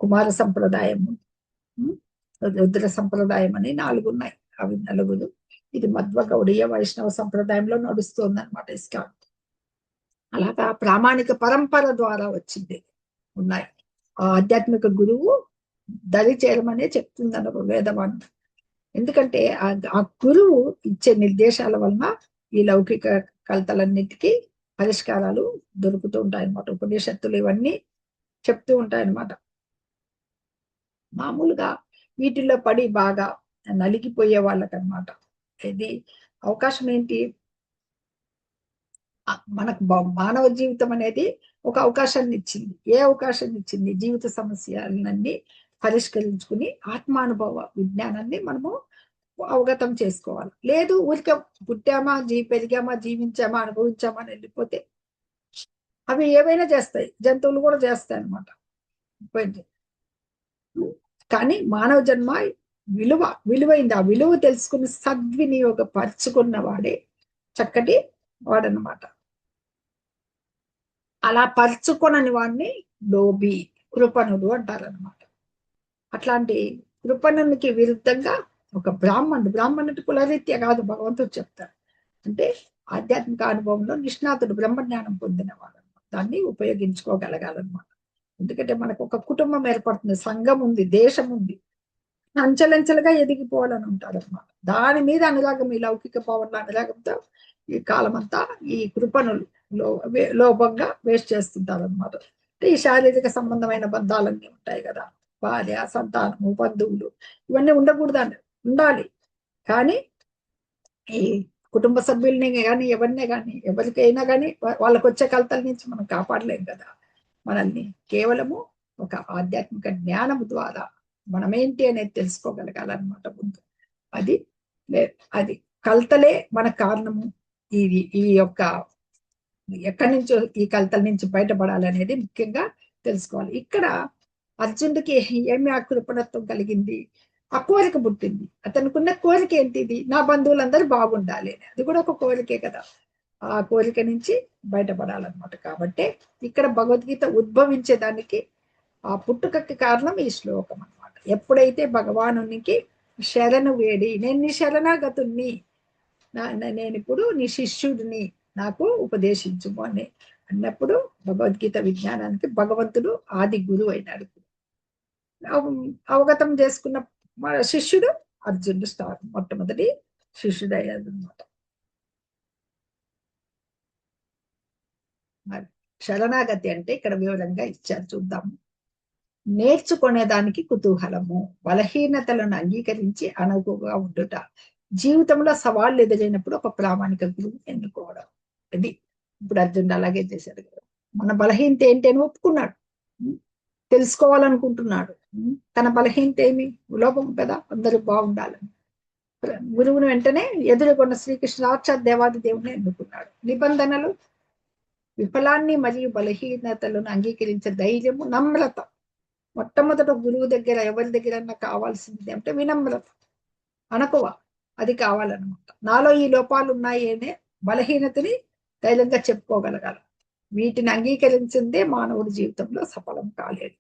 S1: కుమార సంప్రదాయము, రుద్ర సంప్రదాయం అని 4 ఉన్నాయి. అవి 4. ఇది మధ్వ గౌడీయ వైష్ణవ సంప్రదాయంలో నడుస్తుంది అనమాట ఇస్కాన్. అలాగా ప్రామాణిక పరంపర ద్వారా వచ్చింది ఉన్నాయి. ఆ ఆధ్యాత్మిక గురువు దరి చేరమనే చెప్తుంది అన్న వేదవాణి. ఎందుకంటే ఆ గురువు ఇచ్చే నిర్దేశాల వలన ఈ లౌకిక కలతలన్నిటికీ పరిష్కారాలు దొరుకుతూ ఉంటాయి అన్నమాట. ఉపనిషత్తులు ఇవన్నీ చెప్తూ ఉంటాయన్నమాట. మామూలుగా వీటిల్లో పడి బాగా నలిగిపోయే వాళ్ళకన్నమాట ఇది అవకాశం ఏంటి? మనకు మానవ జీవితం అనేది ఒక అవకాశాన్ని ఇచ్చింది. ఏ అవకాశాన్ని ఇచ్చింది? జీవిత సమస్యలన్నీ పరిష్కరించుకుని ఆత్మానుభవ విజ్ఞానాన్ని మనము అవగతం చేసుకోవాలి. లేదు ఊరికే పుట్టామా, పెరిగామా, జీవించామా, అనుభవించామా అని వెళ్ళిపోతే అవి ఏవైనా చేస్తాయి, జంతువులు కూడా చేస్తాయి అన్నమాట. కానీ మానవ జన్మ విలువైంది. ఆ విలువ తెలుసుకుని సద్వినియోగపరుచుకున్న వాడే చక్కటి వాడనమాట. అలా పరుచుకొనని వాడిని లోబి, కృపణుడు అంటారనమాట. అట్లాంటి కృపణునికి విరుద్ధంగా ఒక బ్రాహ్మణుడు కులరీత్యా కాదు, భగవంతుడు చెప్తారు. అంటే ఆధ్యాత్మిక అనుభవంలో నిష్ణాతుడు, బ్రహ్మజ్ఞానం పొందినవాడు, దాన్ని ఉపయోగించుకోగలగాలన్నమాట. ఎందుకంటే మనకు ఒక కుటుంబం ఏర్పడుతుంది, సంఘం ఉంది, దేశం ఉంది, అంచెలంచెలుగా ఎదిగిపోవాలని ఉంటారు అన్నమాట. దాని మీద అనురాగం, ఈ లౌకిక పవర్ల అనురాగంతో ఈ కాలం అంతా ఈ కృపణులు లోభంగా వేస్ట్ చేస్తుంటారు అనమాట. అంటే ఈ శారీరక సంబంధమైన బంధాలన్నీ ఉంటాయి కదా, భార్య, సంతానము, బంధువులు, ఇవన్నీ ఉండకూడదండి, ఉండాలి. కానీ ఈ కుటుంబ సభ్యుల్ని కానీ ఎవరినే కానీ ఎవరికైనా కానీ వాళ్ళకు వచ్చే కలతల నుంచి మనం కాపాడలేం కదా. మనల్ని కేవలము ఒక ఆధ్యాత్మిక జ్ఞానము ద్వారా మనమేంటి అనేది తెలుసుకోగలగాలన్నమాట ముందు. అది కలతలే మన కారణము. ఈ యొక్క ఎక్కడి నుంచో ఈ కలతల నుంచి బయటపడాలి అనేది ముఖ్యంగా తెలుసుకోవాలి. ఇక్కడ అర్జునుడికి ఏమి ఆ కృపణత్వం కలిగింది? ఆ కోరిక పుట్టింది. అతనుకున్న కోరిక ఏంటిది? నా బంధువులందరూ బాగుండాలి అని. అది కూడా ఒక కోరికే కదా. ఆ కోరిక నుంచి బయటపడాలన్నమాట. కాబట్టి ఇక్కడ భగవద్గీత ఉద్భవించేదానికి ఆ పుట్టుకకి కారణం ఈ శ్లోకం అన్నమాట. ఎప్పుడైతే భగవానునికి శరణు వేడి, నేను నీ శరణాగతుణ్ణి, నేను ఇప్పుడు నీ శిష్యుడిని, నాకు ఉపదేశించుము అని అన్నప్పుడు భగవద్గీత విజ్ఞానానికి భగవంతుడు ఆది గురువు అయినాడు. అవగతం చేసుకున్న శిష్యుడు అర్జునుడు మొట్టమొదటి శిష్యుడు అయ్యాడు అనమాట. మరి శరణాగతి అంటే ఇక్కడ వివరంగా ఇచ్చారు, చూద్దాము. నేర్చుకునేదానికి కుతూహలము, బలహీనతలను అంగీకరించి అనుకుగా ఉండుట, జీవితంలో సవాళ్ళు ఎదురైనప్పుడు ఒక ప్రామాణిక గురువు ఎన్నుకోవడం. అది ఇప్పుడు అర్జునుడు అలాగే చేశాడు కదా. మన బలహీనత ఏంటి అని ఒప్పుకున్నాడు, తెలుసుకోవాలనుకుంటున్నాడు. తన బలహీనత ఏమి? లోపం కదా, అందరూ బాగుండాలని. గురువును వెంటనే ఎదురుకొన్న శ్రీకృష్ణ సాక్షాత్ దేవాది దేవుని ఎన్నుకున్నాడు. నిబంధనలు, విఫలాన్ని మరియు బలహీనతలను అంగీకరించే ధైర్యము, నమ్రత. మొట్టమొదట గురువు దగ్గర ఎవరి దగ్గరన్నా కావాల్సింది అంటే వినమ్రత, అనకువ, అది కావాలన్నమాట. నాలో ఈ లోపాలు ఉన్నాయి అనే బలహీనతని ధైర్యంగా చెప్పుకోగలగాలి. వీటిని అంగీకరించిందే మానవుడి జీవితంలో సఫలం కాలేదు.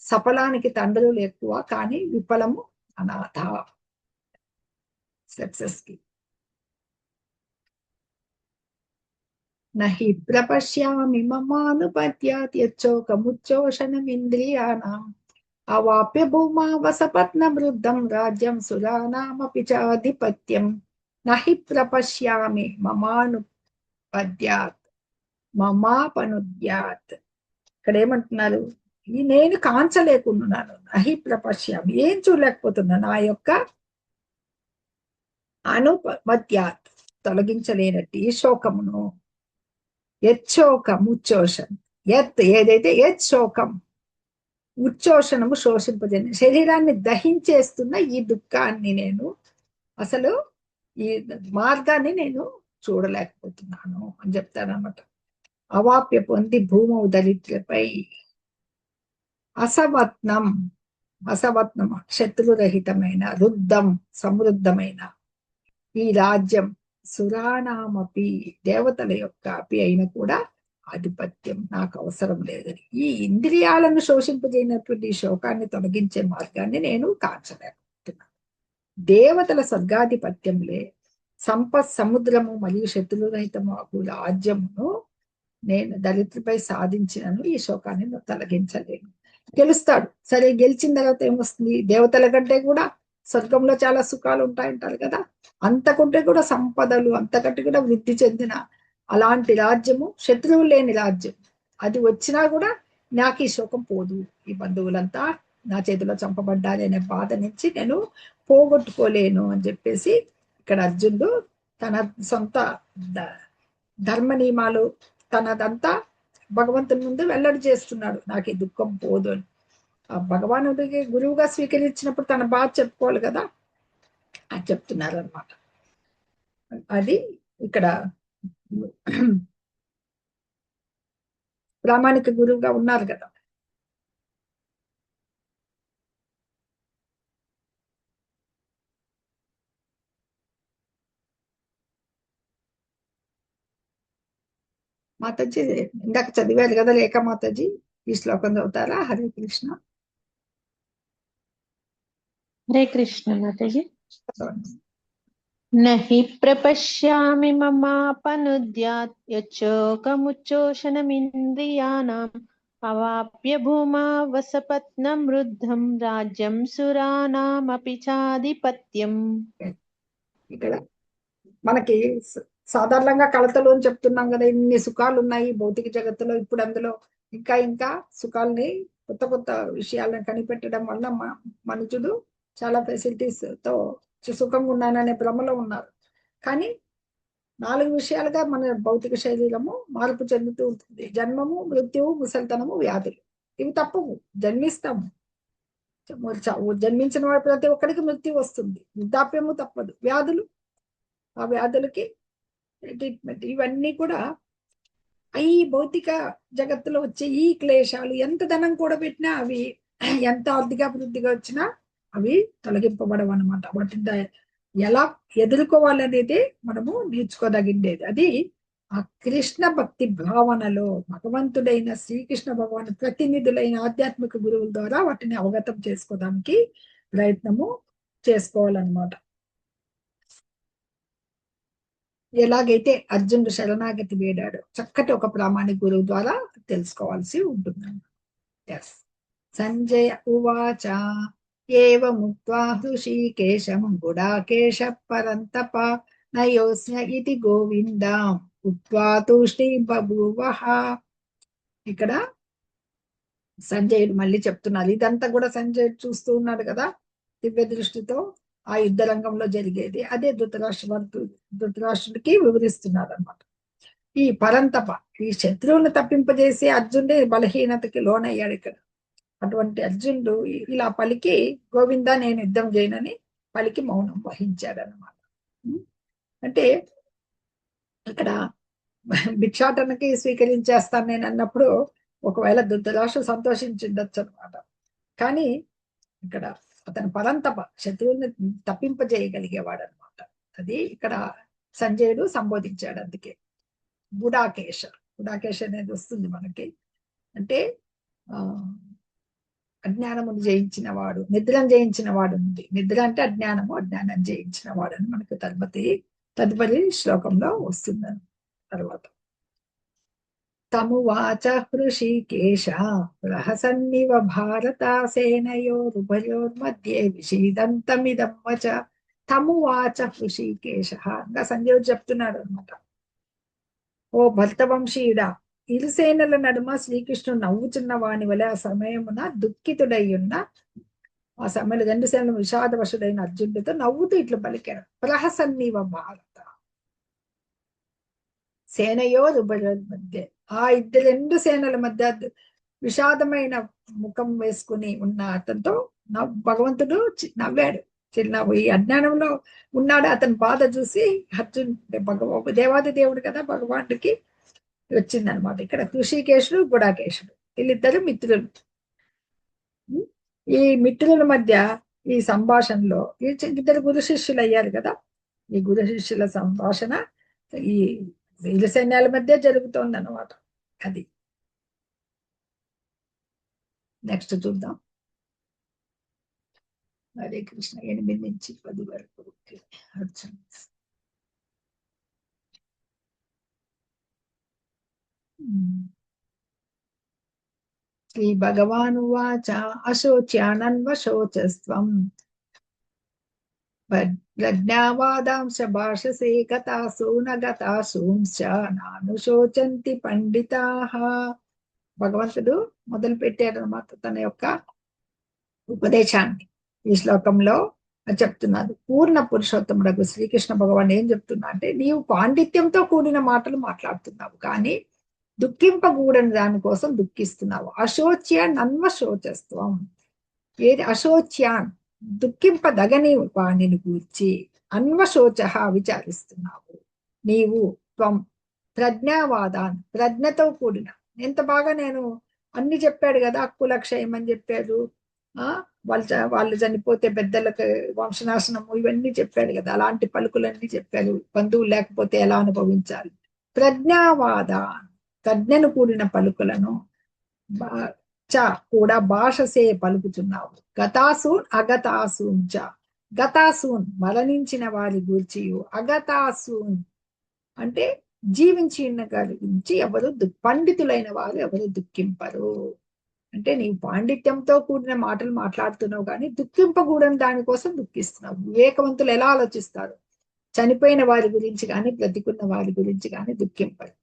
S1: సఫలానికి తండ్రులు ఎక్కువ, కానీ విఫలము అనాథ. సక్సెస్ కి నహి ప్రపశ్యామి మమానుపత్యాత్ యచ్చోకముచ్చోషణమింద్రియాణాం అవాప్య భూమా వసపత్న వృద్ధం రాజ్యం సురానామపి చాధిపత్యం. నహి ప్రపశ్యామి మమానుపద్యాత్ మమాపనుద్యాత్. ఇక్కడ ఏమంటున్నారు? నేను కాంచలేకున్నాను. నహి ప్రపశ్యామి, ఏం చూడలేకపోతున్నా. నా యొక్క అనుపద్యాత్, తొలగించలేనట్టు ఈ శోకమును. యచ్చోకం ఉచ్చోషణం, ఏదైతే శోకం, ఉచ్చోషణము శోషింపజేయ, శరీరాన్ని దహించేస్తున్న ఈ దుఃఖాన్ని, నేను అసలు ఈ మార్గాన్ని నేను చూడలేకపోతున్నాను అని చెప్తానమాట. అవాప్య పొంది భూమౌ దరిద్రపై అసవత్నం, అసవత్నం శత్రురహితమైన, రుద్ధం సమృద్ధమైన ఈ రాజ్యం, సురానామపి దేవతల యొక్క అపి అయిన కూడా ఆధిపత్యం నాకు అవసరం లేదని, ఈ ఇంద్రియాలను శోషింపజేయనటువంటి శోకాన్ని తొలగించే మార్గాన్ని నేను కాంచలేకపోతున్నాను. దేవతల స్వర్గాధిపత్యంలే సంపత్ సముద్రము మరియు శత్రురహితము రాజ్యమును నేను దళితులపై సాధించినను ఈ శోకాన్ని తొలగించలేను. గెలుస్తాడు. సరే, గెలిచిన తర్వాత ఏమొస్తుంది? దేవతల కంటే కూడా స్వర్గంలో చాలా సుఖాలు ఉంటాయంటారు కదా, అంతకంటే కూడా సంపదలు, అంతకంటే కూడా వృద్ధి చెందిన అలాంటి రాజ్యము, శత్రువులు లేని రాజ్యం, అది వచ్చినా కూడా నాకు ఈ శోకం పోదు. ఈ బంధువులంతా నా చేతిలో చంపబడ్డారు అనే బాధ నుంచి నేను పోగొట్టుకోలేను అని చెప్పేసి ఇక్కడ అర్జునుడు తన సొంత ధర్మ నియమాలు, తనదంతా భగవంతుని ముందు వెల్లడి చేస్తున్నాడు. నాకు ఈ దుఃఖం పోదు అని. ఆ భగవానుడికి గురువుగా స్వీకరించినప్పుడు తన బాధ చెప్పుకోవాలి కదా, అని చెప్తున్నారు అనమాట. అది ఇక్కడ ప్రామాణిక గురువుగా ఉన్నారు కదా. మాతాజీ ఇందాక చదివారు కదా లేఖ మాతాజీ, ఈ శ్లోకం చదువుతారా? హరే కృష్ణ.
S4: హరే కృష్ణ మాతాజీ. నహి ప్రపశ్యామి మమాపనుద్యాత్ యచ్చోకముచ్చోషణమింద్రియాణాం అవాప్య భూమా వసపత్నం వృద్ధం రాజ్యం సురానామపి చాధిపత్యం.
S1: ఇక్కడ మనకి సాధారణంగా కలతలు అని చెప్తున్నాం కదా, ఇన్ని సుఖాలు ఉన్నాయి భౌతిక జగత్తులో. ఇప్పుడు అందులో ఇంకా ఇంకా సుఖాలని, కొత్త కొత్త విషయాలను కనిపెట్టడం వల్ల మనుషుడు చాలా ఫెసిలిటీస్ తో సుఖంగా ఉన్నాననే భ్రమలో ఉన్నారు. కానీ 4 విషయాలుగా మన భౌతిక శరీరము మార్పు చెందుతూ ఉంటుంది. జన్మము, మృత్యువు, ముసలితనము, వ్యాధులు. ఇవి తప్పవు, జన్మిస్తాము. జన్మించిన వాడు ప్రతి ఒక్కరికి మృత్యు వస్తుంది. వృద్ధాప్యము తప్పదు. వ్యాధులు, ఆ వ్యాధులకి ట్రీట్మెంట్, ఇవన్నీ కూడా ఈ భౌతిక జగత్తులో వచ్చే ఈ క్లేశాలు, ఎంత ధనం కూడా పెట్టినా అవి, ఎంత ఆర్థికాభివృద్ధిగా వచ్చినా అవి తొలగింపబడవు అనమాట. వాటిని ఎలా ఎదుర్కోవాలనేది మనము నేర్చుకోదగిండేది. అది ఆ కృష్ణ భక్తి భావనలో భగవంతుడైన శ్రీకృష్ణ భగవాన్ ప్రతినిధులైన ఆధ్యాత్మిక గురువుల ద్వారా వాటిని అవగతం చేసుకోవడానికి ప్రయత్నము చేసుకోవాలన్నమాట. ఎలాగైతే అర్జునుడు శరణాగతి వేడాడు, చక్కటి ఒక ప్రామాణిక గురువు ద్వారా తెలుసుకోవాల్సి ఉంటుంది. ఎస్. సంజయ ఉవాచ ఏవముక్త్వా హృషీకేశం గుడాకేశ పరంతప నయోస్య ఇతి గోవిందాం ఉక్త్వా తూష్ణీం బభూవః. ఇక్కడ సంజయుడు మళ్ళీ చెప్తున్నారు. ఇదంతా కూడా సంజయుడు చూస్తూ ఉన్నాడు కదా దివ్య దృష్టితో, ఆ యుద్ధ రంగంలో జరిగేది. అదే ధృతరాష్ట్రుడికి వివరిస్తున్నారు అన్నమాట. ఈ పరంతప, ఈ శత్రువులను తప్పింపజేసి అర్జునుడే బలహీనతకి లోనయ్యాడు ఇక్కడ. అటువంటి అర్జునుడు ఇలా పలికి గోవిందా నేను యుద్ధం చేయనని పలికి మౌనం వహించాడు అన్నమాట. అంటే ఇక్కడ భిక్షాటనకి స్వీకరించేస్తాను నేను అన్నప్పుడు ఒకవేళ ధృతరాష్ట్రుడు సంతోషించిండొచ్చు అనమాట. కానీ ఇక్కడ అతను పరంతప, శత్రువుల్ని తప్పింపజేయగలిగేవాడు అనమాట. అది ఇక్కడ సంజయుడు సంబోధించాడు. అందుకే గుడాకేశ, గుడాకేశ అనేది వస్తుంది మనకి. అంటే అజ్ఞానమును జయించిన వాడు, నిద్రను జయించిన వాడు ఉంది. నిద్ర అంటే అజ్ఞానము, అజ్ఞానం జయించిన వాడు అని మనకు తదుపరి శ్లోకంలో వస్తుంది. తర్వాత తమువాచ హృషీకేశ ప్రహసన్నివ భారత సేనయోరుభయోర్మధ్యే విషీదంతమిదం వచ. తమువాచ హృషీకేశ ఇంకా సంజయుడు చెప్తున్నాడు అనమాట. ఓ భర్తవంశీయుడా, ఇరు సేనల నడుమ శ్రీకృష్ణుడు నవ్వుచున్న వాని వలె ఆ సమయమున దుఃఖితుడయ్యున్న, ఆ సమయంలో రెండు సేనలు విషాదవశుడైన అర్జునుడితో నవ్వుతూ ఇట్లా పలికాడు. ప్రహసన్నివ భారత సేనయోరుభయోర్ మధ్య, ఆ రెండు సేనల మధ్య విషాదమైన ముఖం వేసుకుని ఉన్న అతనితో భగవంతుడు నవ్వాడు. చిరునవ్వు. ఈ అజ్ఞానంలో ఉన్నాడు అతని బాధ చూసి అర్జున్ దేవాది దేవుడు కదా భగవానుడికి వచ్చిందనమాట. ఇక్కడ హృషీకేశుడు గుడాకేశుడు వీళ్ళిద్దరు మిత్రులు. ఈ మిత్రుల మధ్య ఈ సంభాషణలో ఇద్దరు గురు శిష్యులు అయ్యారు కదా. ఈ గురు శిష్యుల సంభాషణ ఈ ఇరు సైన్యాల మధ్య జరుగుతోంది అన్నమాట. అది నెక్స్ట్ చూద్దాం. హరే కృష్ణ. 8 నుంచి 10 వరకు అర్జున్. శ్రీ భగవానువాచ అశోచ్యానన్వశోచస్త్వం ప్రజ్ఞావాదాంశ భాషసే గతాసు నగతాసూంశ్చ నానుశోచంతి పండితాః. భగవంతుడు మొదలు పెట్టారన్నమాట తన యొక్క ఉపదేశాన్ని. ఈ శ్లోకంలో చెప్తున్నారు. పూర్ణ పురుషోత్తముడకు శ్రీకృష్ణ భగవాన్ ఏం చెప్తున్నా అంటే, నీవు పాండిత్యంతో కూడిన మాటలు మాట్లాడుతున్నావు, కానీ దుఃఖింపకూడని దానికోసం దుఃఖిస్తున్నావు. అశోచ్యాన్ అన్వశోచస్త్వం. ఏది అశోచ్యాన్, దుఃఖింపదగని వాణిని గూర్చి, అన్వశోచ విచారిస్తున్నావు. నీవు త్వం ప్రజ్ఞావాదాన్, ప్రజ్ఞతో కూడిన, ఎంత బాగా నేను అన్ని చెప్పాడు కదా, హక్కుల క్షయం అని చెప్పాడు, వాళ్ళు చనిపోతే పెద్దలకు వంశనాశనము ఇవన్నీ చెప్పాడు కదా, అలాంటి పలుకులన్నీ చెప్పాడు. బంధువులు లేకపోతే ఎలా అనుభవించాలి. ప్రజ్ఞావాదాన్, ప్రజ్ఞను కూడిన పలుకులను కూడా భాషసే పలుకుతున్నావు. గతాసూన్ అగతాసూన్ చ. గతాసూన్ మరణించిన వారి గురించి, అగతాసూన్ అంటే జీవించి ఉన్న వారి గురించి ఎవరు పండితులైన వారు ఎవరు దుఃఖింపరు. అంటే నీవు పాండిత్యంతో కూడిన మాటలు మాట్లాడుతున్నావు, కానీ దుఃఖింపకూడని దానికోసం దుఃఖిస్తున్నావు. వివేకవంతులు ఎలా ఆలోచిస్తారు? చనిపోయిన వారి గురించి కానీ బ్రతికున్న వారి గురించి కానీ దుఃఖింపరు.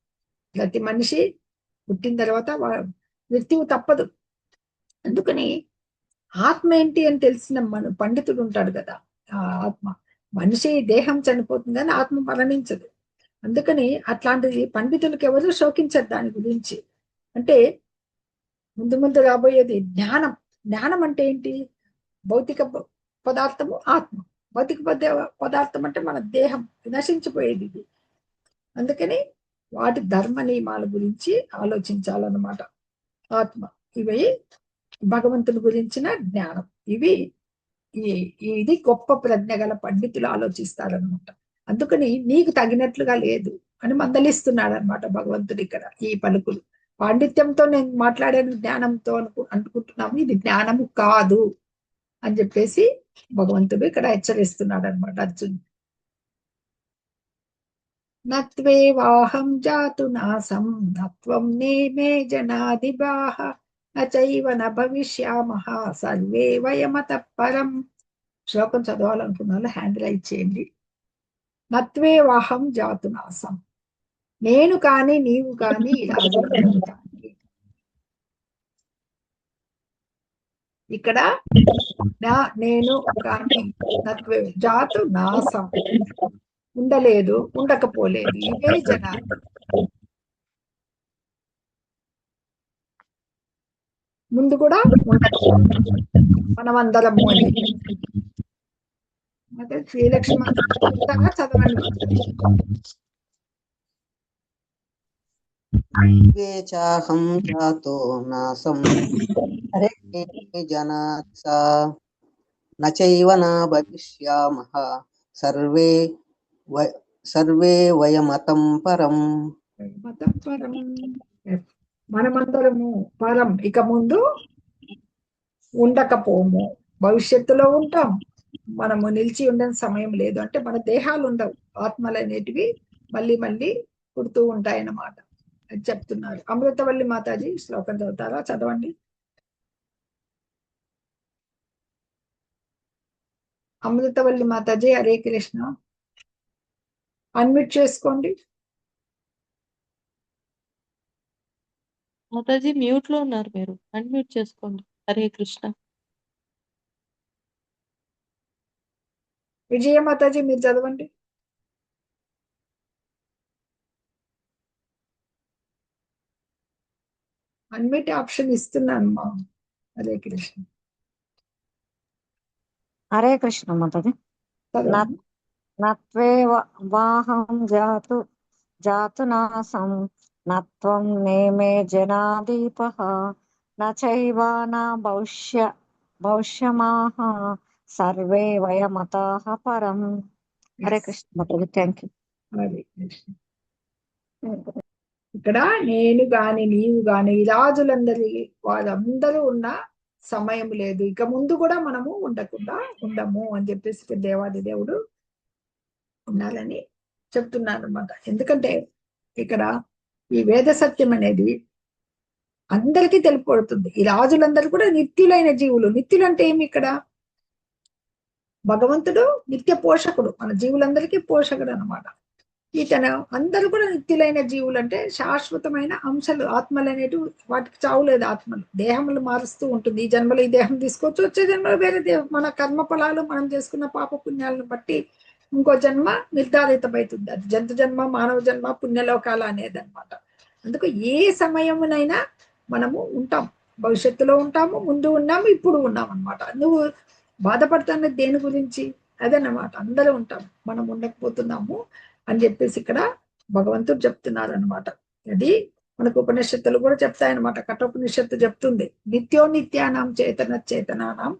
S1: ప్రతి మనిషి పుట్టిన తర్వాత మృత్యువు తప్పదు. అందుకని ఆత్మ ఏంటి అని తెలిసిన పండితుడు ఉంటాడు కదా. ఆ ఆత్మ, మనిషి దేహం చనిపోతుంది కానీ ఆత్మ మరణించదు. అందుకని అట్లాంటి పండితులకు ఎవరు శోకించరు దాని గురించి. అంటే ముందు ముందు రాబోయేది జ్ఞానం. జ్ఞానం అంటే ఏంటి? భౌతిక పదార్థము ఆత్మ. భౌతిక పదార్థం అంటే మన దేహం, నశించిపోయేది ఇది. అందుకని వాటి ధర్మ నియమాల గురించి ఆలోచించాలన్నమాట. ఆత్మ, ఇవి భగవంతుని గురించిన జ్ఞానం. ఇది గొప్ప ప్రజ్ఞ గల పండితులు ఆలోచిస్తారనమాట. అందుకని నీకు తగినట్లుగా లేదు, అని మందలిస్తున్నాడు అనమాట భగవంతుడు ఇక్కడ ఈ పలుకులు. పాండిత్యంతో నేను మాట్లాడాను, జ్ఞానంతో అనుకుంటున్నాము, ఇది జ్ఞానము కాదు అని చెప్పేసి భగవంతుడు ఇక్కడ హెచ్చరిస్తున్నాడు అనమాట అర్జున్. నత్వేవాహం జాతు నాసం నత్వం నేమే జనాదిబాహ నచైవ న భవిష్యామః సర్వే వయమతః పరం. శ్లోకం చదవాలనుకున్న వాళ్ళు హ్యాండ్ రైజ్ చేయండి. నత్వేవాహం జాతు నాసం, నేను కానీ నీవు కానీ రాజులందరూ కానీ. ఇక్కడ నేను కానీ నత్వే జాతు నాసం, ఉండలేదు, ఉండకపోలేదు, ఇవే జనాలు. ముందు కూడా ఉండకపోలేదు, మనమందరము అని. అదే శ్రీలక్ష్మి చదవండి.
S5: చాహం జాతో నాసం జనాత్స నచైవ న భవిష్యామః సర్వే వయమతం పరం.
S1: మతం పరం, మనమందరము పరం, ఇక ముందు ఉండకపోము, భవిష్యత్తులో ఉంటాం. మనము నిలిచి ఉండని సమయం లేదు. అంటే మన దేహాలు ఉండవు, ఆత్మలు అనేటివి మళ్ళీ మళ్ళీ పుడుతూ ఉంటాయన్నమాట అని చెప్తున్నారు. అమృతవల్లి మాతాజీ శ్లోకం చదువుతారా? చదవండి. అమృతవల్లి మాతాజీ, హరే కృష్ణ. అన్మ్యూట్ చేసుకోండి.
S6: మాతాజీ మ్యూట్ లో ఉన్నారు, మీరు అన్మ్యూట్ చేసుకోండి. హరే కృష్ణ.
S1: విజయ మాతాజీ మీరు చదవండి. అన్మ్యూట్ ఆప్షన్ ఇస్తున్నాను మా. హరే కృష్ణ.
S2: హరే కృష్ణ మాతాజీ.
S1: చదవండి.
S2: నత్వేవాహం జాతు నాసం నత్వం నేమే జనాదీపః నచైవ న భవిష్యామః సర్వే వయమతః పరం. హరే కృష్ణ మాతాజీ. Thank you.
S1: హరే కృష్ణ. ఇక్కడ నేను గాని నీవు గాని ఈ రాజులందరి వాళ్ళందరూ ఉన్న సమయం లేదు, ఇక ముందు కూడా మనము ఉండము అని చెప్పేసి దేవాది దేవుడు ఉండాలని చెప్తున్నారు అన్నమాట. ఎందుకంటే ఇక్కడ ఈ వేద సత్యం అనేది అందరికీ తెలియపడుతుంది. ఈ రాజులందరూ కూడా నిత్యులైన జీవులు. నిత్యులు అంటే ఏమి? ఇక్కడ భగవంతుడు నిత్య పోషకుడు, మన జీవులందరికీ పోషకుడు అన్నమాట. ఇతను అందరూ కూడా నిత్యులైన జీవులు అంటే శాశ్వతమైన అంశాలు, ఆత్మలు అనేటివి, వాటికి చావు లేదు. ఆత్మలు దేహములు మారుస్తూ ఉంటుంది. ఈ జన్మలో ఈ దేహం తీసుకోవచ్చు, వచ్చే జన్మలో వేరే దేహం. మన కర్మ ఫలాలు, మనం చేసుకున్న పాప పుణ్యాలను బట్టి ఇంకో జన్మ నిర్ధారితమవుతుంది. అది జంతు జన్మ, మానవ జన్మ, పుణ్యలోకాలు అనేది అనమాట. అందుకు ఏ సమయమునైనా మనము ఉంటాం, భవిష్యత్తులో ఉంటాము, ముందు ఉన్నాము, ఇప్పుడు ఉన్నాం అనమాట. నువ్వు బాధపడుతున్నది దేని గురించి? అదన్నమాట. అందరూ ఉంటాం, మనం ఉండకపోతున్నాము అని చెప్పేసి ఇక్కడ భగవంతుడు చెప్తున్నారు అనమాట. అది మనకు ఉపనిషత్తులు కూడా చెప్తాయన్నమాట. కఠోపనిషత్తు చెప్తుంది, నిత్యో నిత్యానాం చేతనానాం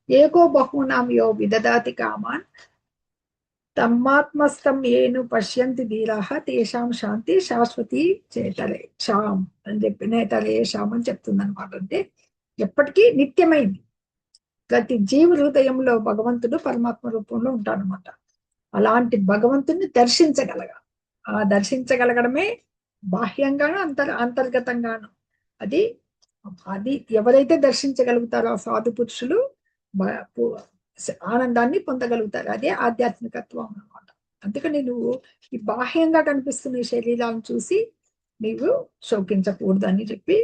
S1: ఏకో బహూనాం యో విదదాతి కామాన్ తమ్మాత్మస్థం ఏను పశ్యంతి ధీరాః తేషాం శాంతి శాశ్వతి చేతలే శాం అని చెప్పి నేతలే శాం అని చెప్తుంది అనమాట. అంటే ఎప్పటికీ నిత్యమైంది. ప్రతి జీవి హృదయంలో భగవంతుడు పరమాత్మ రూపంలో ఉంటాడనమాట. అలాంటి భగవంతుడిని ఆ దర్శించగలగడమే బాహ్యంగాను అంతర్గతంగాను. అది ఎవరైతే దర్శించగలుగుతారో ఆ సాధు పురుషులు ఆనందాన్ని పొందగలుగుతారు. అదే ఆధ్యాత్మికత్వం అన్నమాట. అందుకని నువ్వు ఈ బాహ్యంగా కనిపిస్తున్న ఈ శరీరాలను చూసి నీవు శోకించకూడదు అని చెప్పి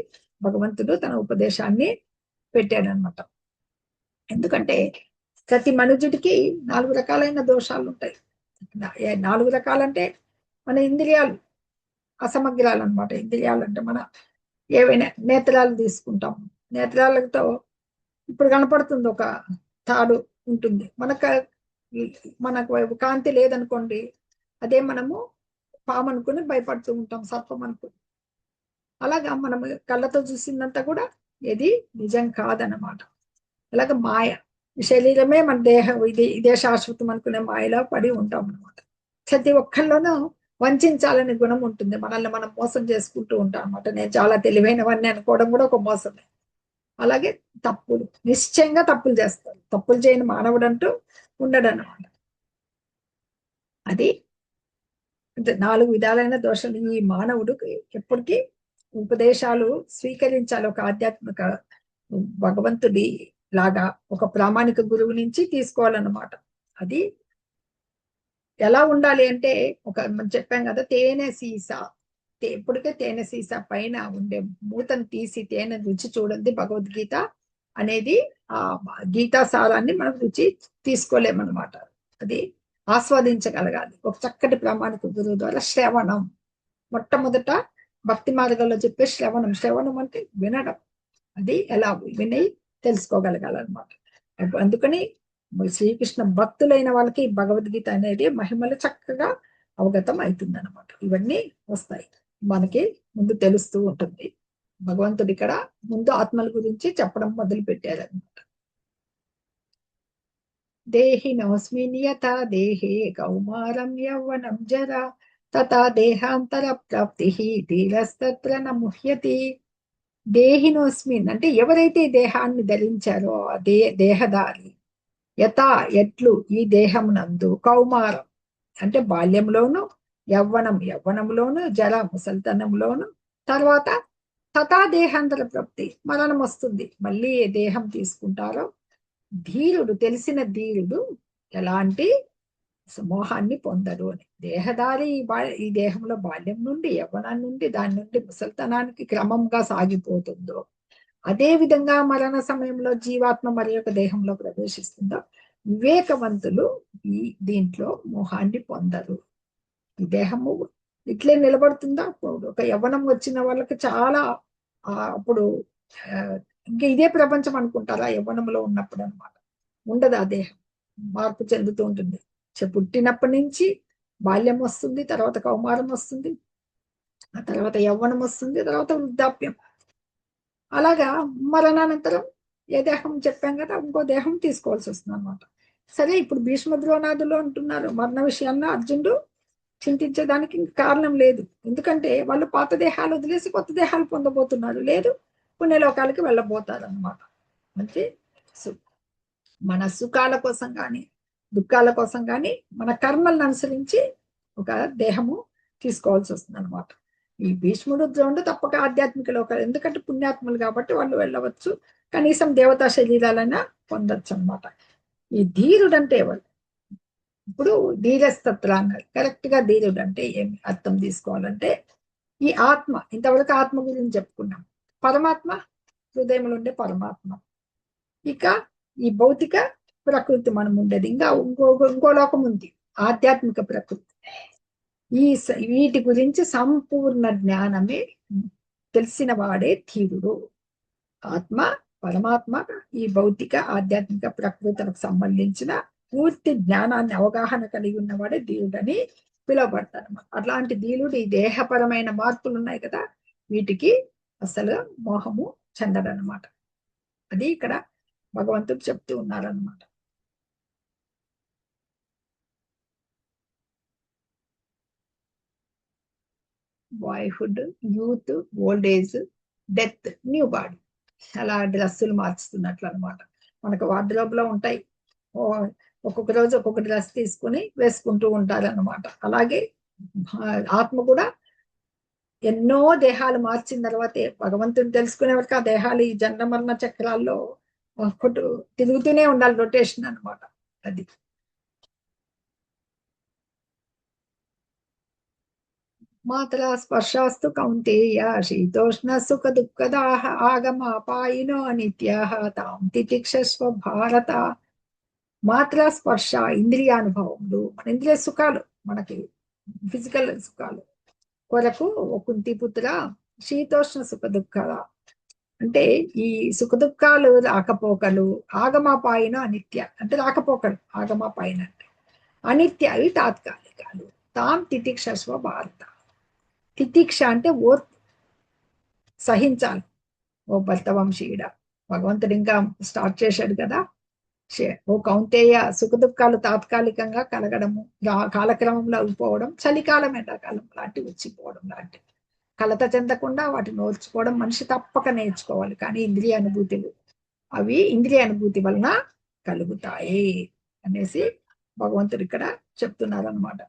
S1: భగవంతుడు తన ఉపదేశాన్ని పెట్టాడనమాట. ఎందుకంటే ప్రతి మనుజుడికి 4 రకాలైన దోషాలు ఉంటాయి. 4 రకాలంటే మన ఇంద్రియాలు అసమగ్రాలు అనమాట. ఇంద్రియాలు అంటే మన ఏవైనా నేత్రాలు తీసుకుంటాం. నేత్రాలతో ఇప్పుడు కనపడుతుంది, ఒక తాడు ఉంటుంది, మనకు కాంతి లేదనుకోండి, అదే మనము పాము అనుకుని భయపడుతూ ఉంటాం, సర్పం అనుకుని. అలాగా మనం కళ్ళతో చూసిందంతా కూడా ఇది నిజం కాదన్నమాట. అలాగ మాయ, శరీరమే మన దేహం, ఇదే శాశ్వతం అనుకునే మాయలో పడి ఉంటాం అనమాట. ప్రతి ఒక్కళ్ళలోనూ వంచాలనే గుణం ఉంటుంది. మనల్ని మనం మోసం చేసుకుంటూ ఉంటాం అనమాట. నేను చాలా తెలివైనవన్నీ అనుకోవడం కూడా ఒక మోసమే. అలాగే తప్పులు, నిశ్చయంగా తప్పులు చేస్తారు. తప్పులు చేయని మానవుడు అంటూ ఉండడు అన్నమాట. అది అంటే 4 విధాలైన దోషాలు. ఈ మానవుడు ఎప్పటికీ ఉపదేశాలు స్వీకరించాలి. ఒక ఆధ్యాత్మిక భగవంతుడి లాగా ఒక ప్రామాణిక గురువు నుంచి తీసుకోవాలన్నమాట. అది ఎలా ఉండాలి అంటే మనం చెప్పాం కదా, తేనె సీసా. ఎప్పటికే తేనె సీసా పైన ఉండే మూతను తీసి తేనె రుచి చూడండి. భగవద్గీత అనేది ఆ గీతా సారాన్ని మనం రుచి తీసుకోలేమన్నమాట. అది ఆస్వాదించగలగాలి ఒక చక్కటి ప్రామాణిక గురువు ద్వారా. శ్రవణం, మొట్టమొదట భక్తి మార్గంలో చెప్పే శ్రవణం. శ్రవణం అంటే వినడం. అది ఎలా విని తెలుసుకోగలగాలన్నమాట. అందుకని శ్రీకృష్ణ భక్తులైన వాళ్ళకి భగవద్గీత అనేది మహిమలు చక్కగా అవగతం అవుతుంది అనమాట. ఇవన్నీ వస్తాయి, మనకి ముందు తెలుస్తూ ఉంటుంది. భగవంతుడు ఇక్కడ ముందు ఆత్మల గురించి చెప్పడం మొదలు పెట్టారనమాట. దేహినోస్మిన్ యథా దేహే కౌమారం యౌవనం జరా తథా దేహాంతర ప్రాప్తి ధీరస్తత్ర న ముహ్యతి. దేహినోస్మిన్ అంటే ఎవరైతే దేహాన్ని ధరించారో అదే దేహదారి. యథా ఎట్లు ఈ దేహమునందు, కౌమారం అంటే బాల్యంలోను, యవ్వనంలోను, జర ముసల్తనంలోను, తర్వాత తథా దేహాంతర ప్రాప్తి మరణం వస్తుంది, మళ్ళీ ఏ దేహం తీసుకుంటారో. ధీరుడు, తెలిసిన ధీరుడు ఎలాంటి మోహాన్ని పొందడు అని. దేహదారి ఈ దేహంలో బాల్యం నుండి, యవ్వనం నుండి, దాని నుండి ముసల్తనానికి క్రమంగా సాగిపోతుందో, అదే విధంగా మరణ సమయంలో జీవాత్మ మరి యొక్క దేహంలో ప్రవేశిస్తుందో, వివేకవంతులు దీంట్లో మోహాన్ని పొందరు. ఈ దేహము ఇట్లే నిలబడుతుందా? ఒక యవ్వనం వచ్చిన వాళ్ళకి చాలా అప్పుడు ఇంకా ఇదే ప్రపంచం అనుకుంటారా యవ్వనంలో ఉన్నప్పుడు అనమాట. ఉండదు, ఆ దేహం మార్పు చెందుతూ ఉంటుంది. పుట్టినప్పటి నుంచి బాల్యం వస్తుంది, తర్వాత కౌమారం వస్తుంది, ఆ తర్వాత యవ్వనం వస్తుంది, తర్వాత వృద్ధాప్యం. అలాగా మరణానంతరం ఏ దేహం చెప్పాం కదా, ఇంకో దేహం తీసుకోవాల్సి వస్తుంది అనమాట. సరే, ఇప్పుడు భీష్మ ద్రోణాదులు అంటున్నారు మరణ విషయాల్లో అర్జునుడు చింతించడానికి కారణం లేదు. ఎందుకంటే వాళ్ళు పాత దేహాలు వదిలేసి కొత్త దేహాలు పొందబోతున్నారు, లేదు పుణ్యలోకాలకి వెళ్ళబోతారు అనమాట. అంటే మన సుఖాల కోసం కానీ దుఃఖాల కోసం కానీ మన కర్మలను అనుసరించి ఒక దేహము తీసుకోవాల్సి వస్తుంది అనమాట. ఈ భీష్ముడు ద్రోణుడు తప్పక ఆధ్యాత్మిక లోకాలు, ఎందుకంటే పుణ్యాత్ములు కాబట్టి వాళ్ళు వెళ్ళవచ్చు, కనీసం దేవతా శరీరాలైనా పొందొచ్చు అనమాట. ఈ ధీరుడు అంటే ఎవరు? ఇప్పుడు ధీరస్తత్ర అన్నారు. కరెక్ట్ గా ధీరుడు అంటే ఏమి అర్థం తీసుకోవాలంటే, ఈ ఆత్మ, ఇంతవరకు ఆత్మ గురించి చెప్పుకున్నాం. పరమాత్మ, హృదయంలో ఉండే పరమాత్మ. ఇక ఈ భౌతిక ప్రకృతి మనం ఉండేది, ఇంకా ఇంకో లోకం ఉంది, ఆధ్యాత్మిక ప్రకృతి. వీటి గురించి సంపూర్ణ జ్ఞానమే తెలిసిన వాడే ధీరుడు. ఆత్మ, పరమాత్మ, ఈ భౌతిక ఆధ్యాత్మిక ప్రకృతులకు సంబంధించిన పూర్తి జ్ఞానాన్ని, అవగాహన కలిగి ఉన్నవాడే ధీరుడని పిలువబడతారు. అట్లాంటి ధీరుడు ఈ దేహపరమైన మార్పులు ఉన్నాయి కదా, వీటికి అసలు మోహము చెందడనమాట. అది ఇక్కడ భగవంతుడు చెప్తూ ఉన్నారనమాట. Boyhood, youth, old age, death, new body. అలా డ్రెస్సులు మార్చుతున్నట్లు అనమాట. మనకు వార్డ్రోబ్ లో ఉంటాయి, ఒక్కొక్క రోజు ఒక్కొక్క డ్రెస్ తీసుకుని వేసుకుంటూ ఉంటారన్నమాట. అలాగే ఆత్మ కూడా ఎన్నో దేహాలు మార్చిన తర్వాతే భగవంతుని తెలుసుకునే వరకు ఆ దేహాలు ఈ జన్మ మరణ చక్రాల్లో తిరుగుతూనే ఉండాలి, రొటేషన్ అనమాట. అది మాత్రా స్పర్శాస్తు కౌంతేయ శీతోష్ణ సుఖ దుఃఖదాహ ఆగమాపాయినో అనిత్యాః తాం తితిక్షస్వ భారత. మాత్రా స్పర్శ ఇంద్రియానుభవములు, మన ఇంద్రియ సుఖాలు, మనకి ఫిజికల్ సుఖాలు కొరకు కుంతిపుత్ర శీతోష్ణ సుఖ దుఃఖాల అంటే ఈ సుఖ దుఃఖాలు రాకపోకలు, ఆగమాపాయిన అనిత్య అంటే రాకపోకలు, ఆగమాపాయిన అంటే అనిత్య, అవి తాత్కాలికాలు. తాం తితిక్షస్వ భారత. తితిక్ష అంటే ఓర్పు, సహించాలి. ఓ భర్తవంశీయుడ, భగవంతుడు ఇంకా స్టార్ట్ చేశాడు కదా, ఓ కౌంతేయ, సుఖదుఖాలు తాత్కాలికంగా కలగడము, కాలక్రమంలో అయిపోవడం, చలికాలం ఎండాకాలం లాంటివి వచ్చిపోవడం లాంటివి. కలత చెందకుండా వాటిని ఓర్చుకోవడం మనిషి తప్పక నేర్చుకోవాలి. కానీ ఇంద్రియ అనుభూతులు అవి ఇంద్రియ అనుభూతి వలన కలుగుతాయి అనేసి భగవంతుడు ఇక్కడ చెప్తున్నారు అనమాట.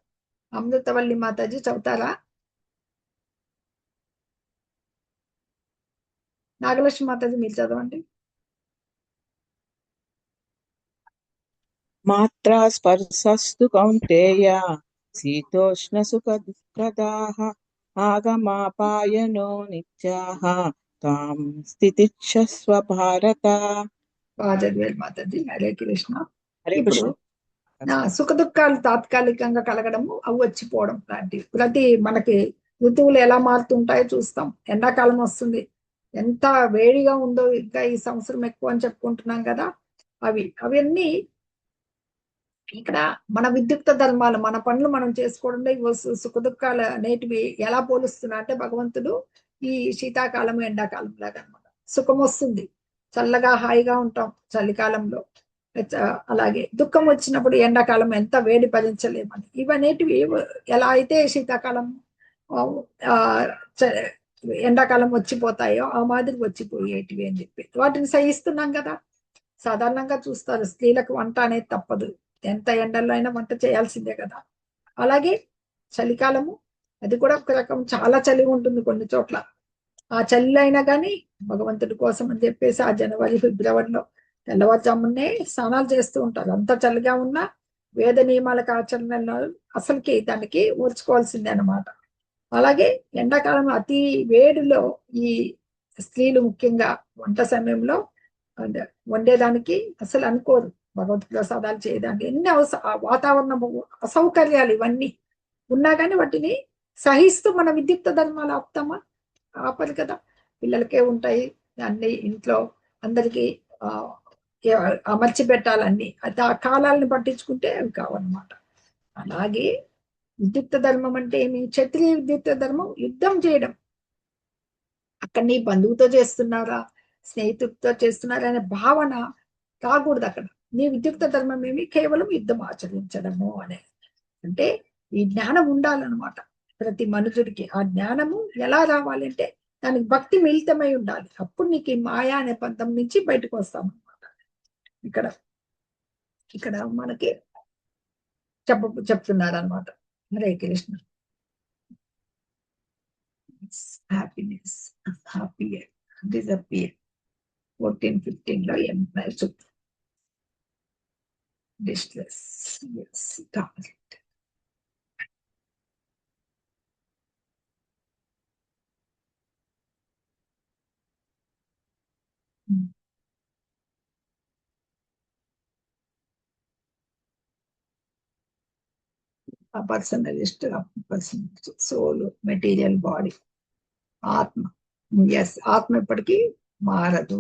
S1: అమృతవల్లి మాతాజీ చదువుతారా? నాగలక్ష్మి మాతాజీ మీరు చదవండి.
S7: మాత్రా స్పర్శస్తు కౌంతేయ శీతోష్ణ సుఖ దుఃఖదాః ఆగమాపాయనో నిత్యాః తాం స్థితిచ్ఛస్వ భారత.
S1: బాగా చదివారు మాతాజీ. హరే కృష్ణ.
S7: హరే
S1: ఇప్పుడు
S7: కృష్ణ.
S1: సుఖ దుఃఖాలు తాత్కాలికంగా కలగడము, అవి వచ్చిపోవడం లాంటివి. ప్రతి మనకి ఋతువులు ఎలా మారుతుంటాయో చూస్తాం. ఎండాకాలం వస్తుంది, ఎంత వేడిగా ఉందో, ఇంకా ఈ సంవత్సరం ఎక్కువ అని చెప్పుకుంటున్నాం కదా. అవన్నీ ఇక్కడ మన విద్యుక్త ధర్మాలు, మన పనులు మనం చేసుకోవడంలో సుఖ దుఃఖాలు అనేటివి ఎలా పోలుస్తున్నా అంటే భగవంతుడు ఈ శీతాకాలం ఎండాకాలం లాగా అనమాట. సుఖం వస్తుంది, చల్లగా హాయిగా ఉంటాం చలికాలంలో. అలాగే దుఃఖం వచ్చినప్పుడు ఎండాకాలం ఎంత వేడి భరించలేమని. ఇవనేటివి ఎలా అయితే శీతాకాలం ఎండాకాలం వచ్చిపోతాయో ఆ మాదిరి వచ్చిపోయేటివి అని చెప్పి వాటిని సహిస్తున్నాం కదా. సాధారణంగా చూస్తారు, స్త్రీలకు వంట అనేది తప్పదు, ఎంత ఎండల్లో అయినా వంట చేయాల్సిందే కదా. అలాగే చలికాలము, అది కూడా ఒక రకం చాలా చలి ఉంటుంది కొన్ని చోట్ల. ఆ చలి అయినా కానీ భగవంతుడి కోసం అని చెప్పేసి ఆ జనవరి ఫిబ్రవరిలో తెల్లవారుజామునే స్నానాలు చేస్తూ ఉంటారు. అంత చలిగా ఉన్నా వేద నియమాలకు ఆచరణలో అసలుకి దానికి ఓర్చుకోవాల్సిందే అనమాట. అలాగే ఎండాకాలం అతి వేడిలో ఈ స్త్రీలు ముఖ్యంగా వంట సమయంలో వండేదానికి అసలు అనుకోరు, భగవద్ ప్రసాదాలు చేయడానికి. ఎన్ని వాతావరణ అసౌకర్యాలు ఇవన్నీ ఉన్నా కానీ వాటిని సహిస్తూ మన విద్యుక్త ధర్మాలు ఆపుతామా? ఆపదు కదా. పిల్లలకే ఉంటాయి, అన్ని ఇంట్లో అందరికీ అమర్చి పెట్టాలన్నీ. అది ఆ కాలాలను పట్టించుకుంటే అవి కావన్నమాట. అలాగే విద్యుక్త ధర్మం అంటే ఏమి? క్షత్రియ విద్యుక్త ధర్మం యుద్ధం చేయడం. అక్కడ నీ బంధువుతో చేస్తున్నారా, స్నేహితుడితో చేస్తున్నారా అనే భావన రాకూడదు అక్కడ. నీ విద్యుక్త ధర్మం ఏమి? కేవలం యుద్ధం ఆచరించడము అనే. అంటే ఈ జ్ఞానం ఉండాలన్నమాట ప్రతి మనుషుడికి. ఆ జ్ఞానము ఎలా రావాలి అంటే దానికి భక్తి మిళితమై ఉండాలి. అప్పుడు నీకు ఈ మాయా అనే పంతం నుంచి బయటకు వస్తామన్నమాట. ఇక్కడ మనకి చెప్తున్నారు అనమాట. Hare Krishna. Happiness, happy disappear 14-15 లో డిస్ట్రెస్. ఆ పర్సనలిస్ట్, సోల్, మెటీరియల్ బాడీ, ఆత్మ. ఎస్, ఆత్మ ఇప్పటికీ మారదు.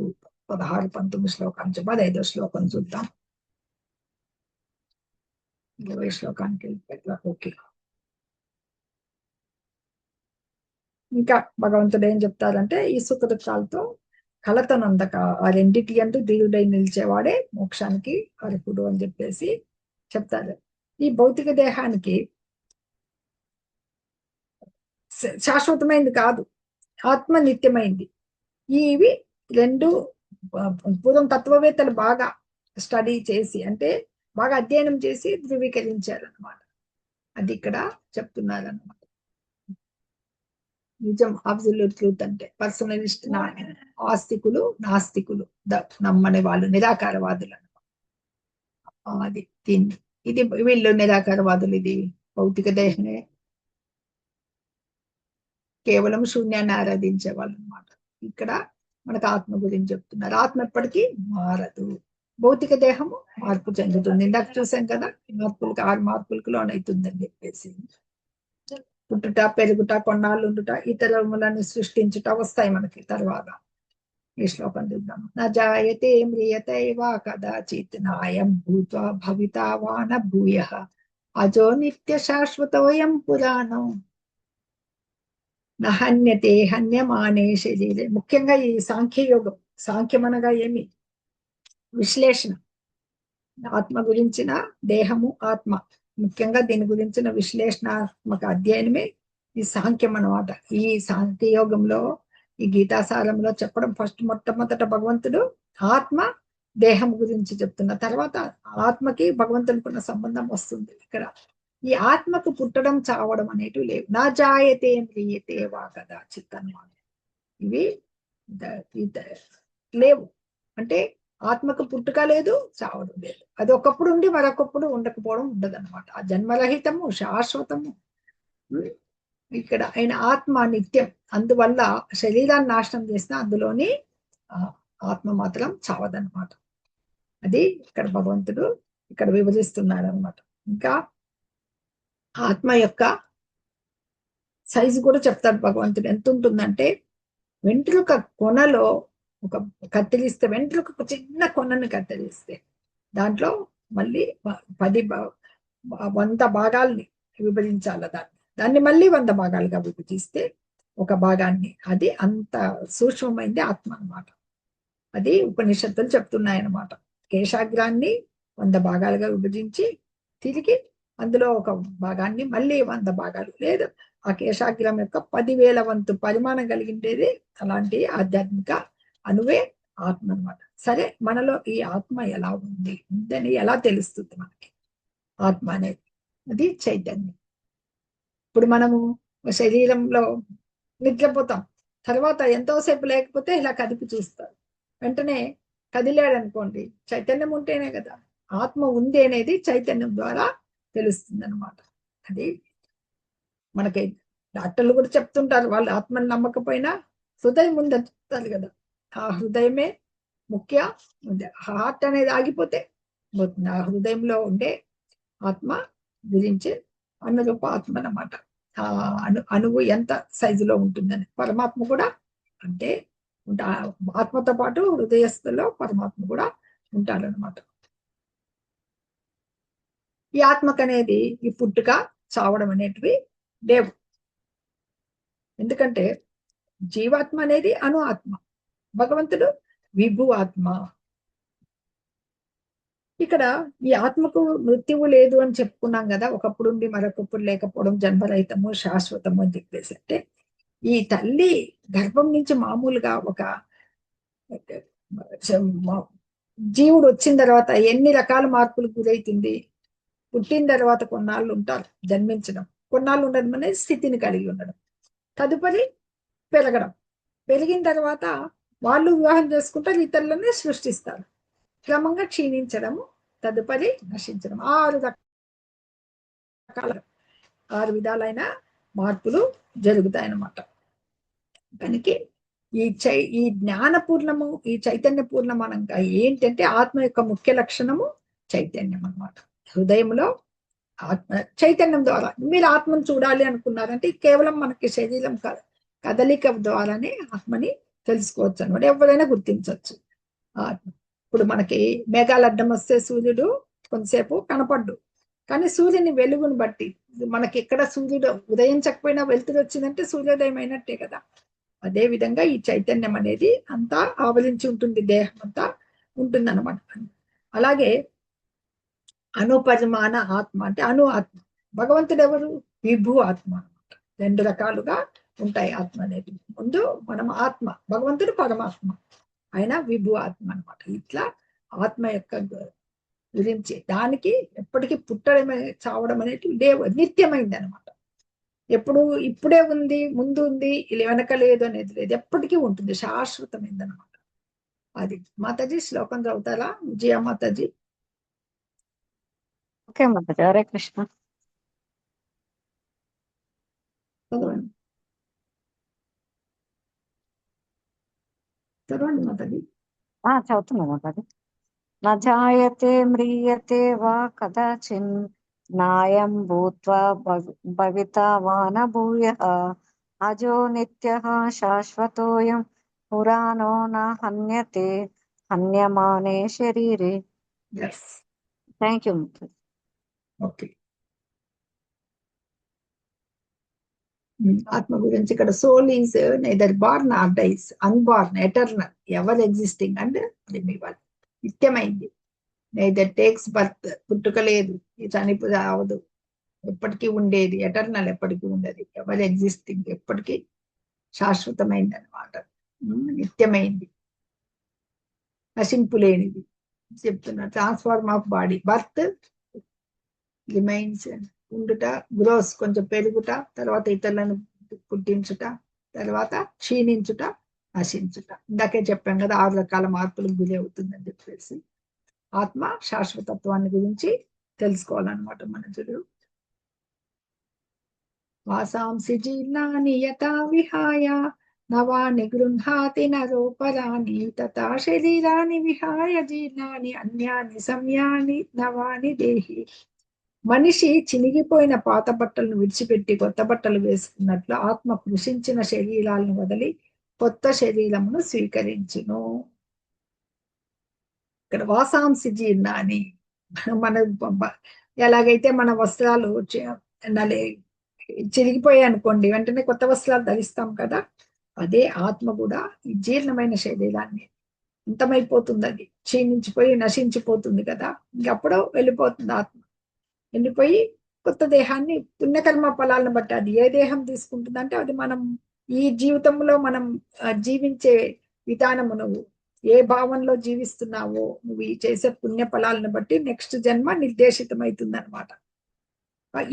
S1: 16-19 శ్లోకాల నుంచి 15వ శ్లోకం చూద్దాం. 20 శ్లోకానికి వెళ్ళిపోయి ఓకే. ఇంకా భగవంతుడు ఏం చెప్తారంటే ఈ సుఖ దుఃఖాలతో కలతనందక ఆ రెండింటి అందు ధీరుడై నిలిచేవాడే మోక్షానికి అర్హుడు అని చెప్పేసి చెప్తారు. ఈ భౌతిక దేహానికి శాశ్వతమైంది కాదు, ఆత్మ నిత్యమైంది. ఇవి రెండు పూర్వం తత్వవేత్తలు బాగా స్టడీ చేసి, అంటే బాగా అధ్యయనం చేసి ధృవీకరించారనమాట. అది ఇక్కడ చెప్తున్నారనమాట. నిజం, అబ్సల్యూట్ ట్రూత్ అంటే పర్సనలిస్ట్ ఆస్తికులు, నాస్తికులు, నమ్మని వాళ్ళు నిరాకారవాదులు అనమాట. అది దీన్ని ఇది వీళ్ళు నిరాకారవాదులు. ఇది భౌతిక దేహమే, కేవలం శూన్యాన్ని ఆరాధించే వాళ్ళు అనమాట. ఇక్కడ మనకు ఆత్మ గురించి చెప్తున్నారు. ఆత్మ ఎప్పటికీ మారదు, భౌతిక దేహము మార్పు చెందుతుంది. ఇందాక చూసాం కదా, మార్పులకు 6 మార్పులకు లోనవుతుందని చెప్పేసి. పుట్టుట, పెరుగుట, కొన్నాళ్ళు ఉండుట, ఇతరములను సృష్టించుట వస్తాయి మనకి తర్వాత. ఈ శ్లోకం చూద్దాం. నా జాయతే మ్రియతే వా కదాచిత్ నాయం భూత్వా భవితా వా న భూయః అజో నిత్య శాశ్వతోయం పురాణం నహన్యతే హన్యమానే శరీరే. ముఖ్యంగా ఈ సాంఖ్యయోగం, సాంఖ్యం అనగా ఏమి? విశ్లేషణ. ఆత్మ గురించిన దేహము ఆత్మ ముఖ్యంగా దీని గురించిన విశ్లేషణాత్మక అధ్యయనమే ఈ సాంఖ్యం అన్నమాట. ఈ సాంఖ్య యోగంలో ఈ గీతాసారంలో చెప్పడం మొట్టమొదట భగవంతుడు ఆత్మ దేహం గురించి చెప్తున్న తర్వాత ఆత్మకి భగవంతునికి ఉన్న సంబంధం వస్తుంది. ఇక్కడ ఈ ఆత్మకు పుట్టడం చావడం అనేటివి లేవు. నా జాయతే మ్రియతే వా కదా చిత్తన్మాన, ఇవి లేవు. అంటే ఆత్మకు పుట్టుక లేదు, చావడం లేదు. అది ఒకప్పుడు ఉండి మరొకప్పుడు ఉండకపోవడం ఉండదు అనమాట. ఆ జన్మరహితము శాశ్వతము. ఇక్కడ ఆయన ఆత్మ నిత్యం, అందువల్ల శరీరాన్ని నాశనం చేసినా అందులోని ఆత్మ మాత్రం చావదనమాట. అది ఇక్కడ భగవంతుడు ఇక్కడ విభజిస్తున్నాడు అనమాట. ఇంకా ఆత్మ యొక్క సైజు కూడా చెప్తాడు భగవంతుడు. ఎంత ఉంటుందంటే వెంట్రుక కొనలో ఒక కత్తిరిస్తే, వెంట్రుక చిన్న కొనను కత్తిరిస్తే దాంట్లో మళ్ళీ 100 భాగాల్ని విభజించాలి. దాన్ని మళ్ళీ 100 భాగాలుగా విభజిస్తే ఒక భాగాన్ని, అది అంత సూక్ష్మమైంది ఆత్మ అన్నమాట. అది ఉపనిషత్తులు చెప్తున్నాయన్నమాట. కేశాగ్రాన్ని 100 భాగాలుగా విభజించి తిరిగి అందులో ఒక భాగాన్ని మళ్ళీ 100 భాగాలు, లేదు ఆ కేశాగ్రం యొక్క 10,000 వంతు పరిమాణం కలిగిండేది అలాంటి ఆధ్యాత్మిక అణువే ఆత్మ అన్నమాట. సరే, మనలో ఈ ఆత్మ ఎలా ఉందని ఎలా తెలుస్తుంది మనకి? ఆత్మ అనేది అది చైతన్యం. ఇప్పుడు మనము శరీరంలో నిద్రపోతాం, తర్వాత ఎంతోసేపు లేకపోతే ఇలా కదిపి చూస్తారు, వెంటనే కదిలాడు అనుకోండి, చైతన్యం ఉంటేనే కదా. ఆత్మ ఉంది అనేది చైతన్యం ద్వారా తెలుస్తుంది అనమాట. అది మనకి డాక్టర్లు కూడా చెప్తుంటారు, వాళ్ళు ఆత్మని నమ్మకపోయినా హృదయం ఉందని చెప్తారు కదా. ఆ హృదయమే ముఖ్య. హార్ట్ అనేది ఆగిపోతే పోతుంది. ఆ హృదయంలో ఉండే ఆత్మ గురించి అనురూప ఆత్మ అన్నమాట. ఆ అణువు ఎంత సైజులో ఉంటుందని. పరమాత్మ కూడా అంటే ఆత్మతో పాటు హృదయస్థులో పరమాత్మ కూడా ఉంటాడనమాట. ఈ ఆత్మకనేది ఈ పుట్టుక చావడం అనేటివి లేవు. ఎందుకంటే జీవాత్మ అనేది అణు ఆత్మ, భగవంతుడు విభు ఆత్మ. ఇక్కడ ఈ ఆత్మకు మృత్యువు లేదు అని చెప్పుకున్నాం కదా. ఒకప్పుడు ఉండి మరొకప్పుడు లేకపోవడం, జన్మరహితము శాశ్వతము అని చెప్పేసి. అంటే ఈ తల్లి గర్భం నుంచి మామూలుగా ఒక జీవుడు వచ్చిన తర్వాత ఎన్ని రకాల మార్పులకు గురైతుంది. పుట్టిన తర్వాత కొన్నాళ్ళు ఉంటారు, జన్మించడం, కొన్నాళ్ళు ఉండడం అనేది స్థితిని కలిగి ఉండడం, తదుపరి పెరగడం, పెరిగిన తర్వాత వాళ్ళు వివాహం చేసుకుంటారు, ఇతరులని సృష్టిస్తారు, క్రమంగా క్షీణించడము, తదుపరి నశించడం. 6 విధాలైన మార్పులు జరుగుతాయన్నమాట. కనుక ఈ జ్ఞానపూర్ణము, ఈ చైతన్య పూర్ణమనంగా ఏంటంటే ఆత్మ యొక్క ముఖ్య లక్షణము చైతన్యం అన్నమాట. హృదయంలో ఆత్మ చైతన్యం ద్వారా మీరు ఆత్మను చూడాలి అనుకున్నారంటే కేవలం మనకి శరీరం కదలిక ద్వారానే ఆత్మని తెలుసుకోవచ్చు అనమాట. ఎవరైనా గుర్తించవచ్చు ఆత్మ. ఇప్పుడు మనకి మేఘాలు అడ్డం వస్తే సూర్యుడు కొంతసేపు కనపడ్డు, కానీ సూర్యుని వెలుగుని బట్టి మనకి ఎక్కడ సూర్యుడు ఉదయించకపోయినా వెలుతురు వచ్చిందంటే సూర్యోదయం అయినట్టే కదా. అదే విధంగా ఈ చైతన్యం అనేది అంతా ఆవరించి ఉంటుంది, దేహం అంతా ఉంటుంది అనమాట. అలాగే అనుపరిమాణ ఆత్మ అంటే అణు ఆత్మ. భగవంతుడు ఎవరు? విభు ఆత్మ అనమాట. 2 రకాలుగా ఉంటాయి ఆత్మ అనేది. ముందు మనం ఆత్మ, భగవంతుడు పరమాత్మ, ఆయన విభు ఆత్మ అనమాట. ఇట్లా ఆత్మ యొక్క గురించి దానికి ఎప్పటికీ పుట్టడం చావడం అనేది నిత్యమైంది అనమాట. ఎప్పుడు ఇప్పుడే ఉంది, ముందు ఉంది, ఇలా వెనక లేదు అనేది లేదు, ఎప్పటికీ ఉంటుంది, శాశ్వతమైంది అనమాట. అది మాతాజీ శ్లోకం చదువుతారా? విజయ మాతాజీ.
S2: ఓకే మాతాజీ, హరే కృష్ణ.
S1: చదవండి చదవండి మాతాజీ.
S2: చదువుతున్నా మాతాజీ. న జాయతే మ్రియతే వా కదాచిన్ నాయం భూత్వా భవితా వా న భూయః అజో నిత్యః శాశ్వతోయం పురాణో న హన్యతే హన్యమానే శరీరే. Thank you.
S1: ఓకే. ఆత్మ గురించి ఇక్కడ soul is neither born or dies, unborn, eternal, ever existing and removal, నిత్యమైంది. నైదర్ టేక్స్ బర్త్, పుట్టుక లేదు, చనిపోవదు, ఎప్పటికీ ఉండేది, ఎటర్నల్, ఎప్పటికీ ఉండేది, ఎవర్ ఎగ్జిస్టింగ్, ఎప్పటికీ శాశ్వతమైంది అనమాట, నిత్యమైంది, నశింపు లేనిది చెప్తున్నారు. Transform of body, birth, remains, ఉండుట, గ్రోస్ కొంచెం పెరుగుట, తర్వాత ఇతరులను పుట్టించుట, తర్వాత క్షీణించుట, నశించుట. ఇందాకే చెప్పాం కదా 6 రకాల మార్పులకు గురి అవుతుందని చెప్పేసి. ఆత్మ శాశ్వతత్వాన్ని గురించి తెలుసుకోవాలన్నమాట మనుషులు. వాసాంసి జీర్ణాని యథా విహాయ నవాని గృహాతి నరోపరాణి తథా శరీరాన్ని విహాయ జీర్ణాని అన్యాని సంయాని నవాని దేహి. మనిషి చినిగిపోయిన పాత బట్టలను విడిచిపెట్టి కొత్త బట్టలు వేసుకున్నట్లు ఆత్మ కృషించిన శరీరాలను వదిలి కొత్త శరీరమును స్వీకరించును. ఇక్కడ వాసాంసి జీర్ణాని, మన ఎలాగైతే మన వస్త్రాలు చిరిగిపోయాయి అనుకోండి, వెంటనే కొత్త వస్త్రాలు ధరిస్తాం కదా, అదే ఆత్మ కూడా ఈ జీర్ణమైన శరీరాన్ని అంతమైపోతుంది, అది క్షీణించిపోయి నశించిపోతుంది కదా, ఇంకప్పుడు వెళ్ళిపోతుంది ఆత్మ, వెళ్ళిపోయి కొత్త దేహాన్ని పుణ్యకర్మ ఫలాలను బట్టి అది ఏ దేహం తీసుకుంటుందంటే అది మనం ఈ జీవితంలో మనం జీవించే విధానము, నువ్వు ఏ భావంలో జీవిస్తున్నావో నువ్వు ఈ చేసే పుణ్య ఫలాలను బట్టి నెక్స్ట్ జన్మ నిర్దేశితమవుతుంది అనమాట.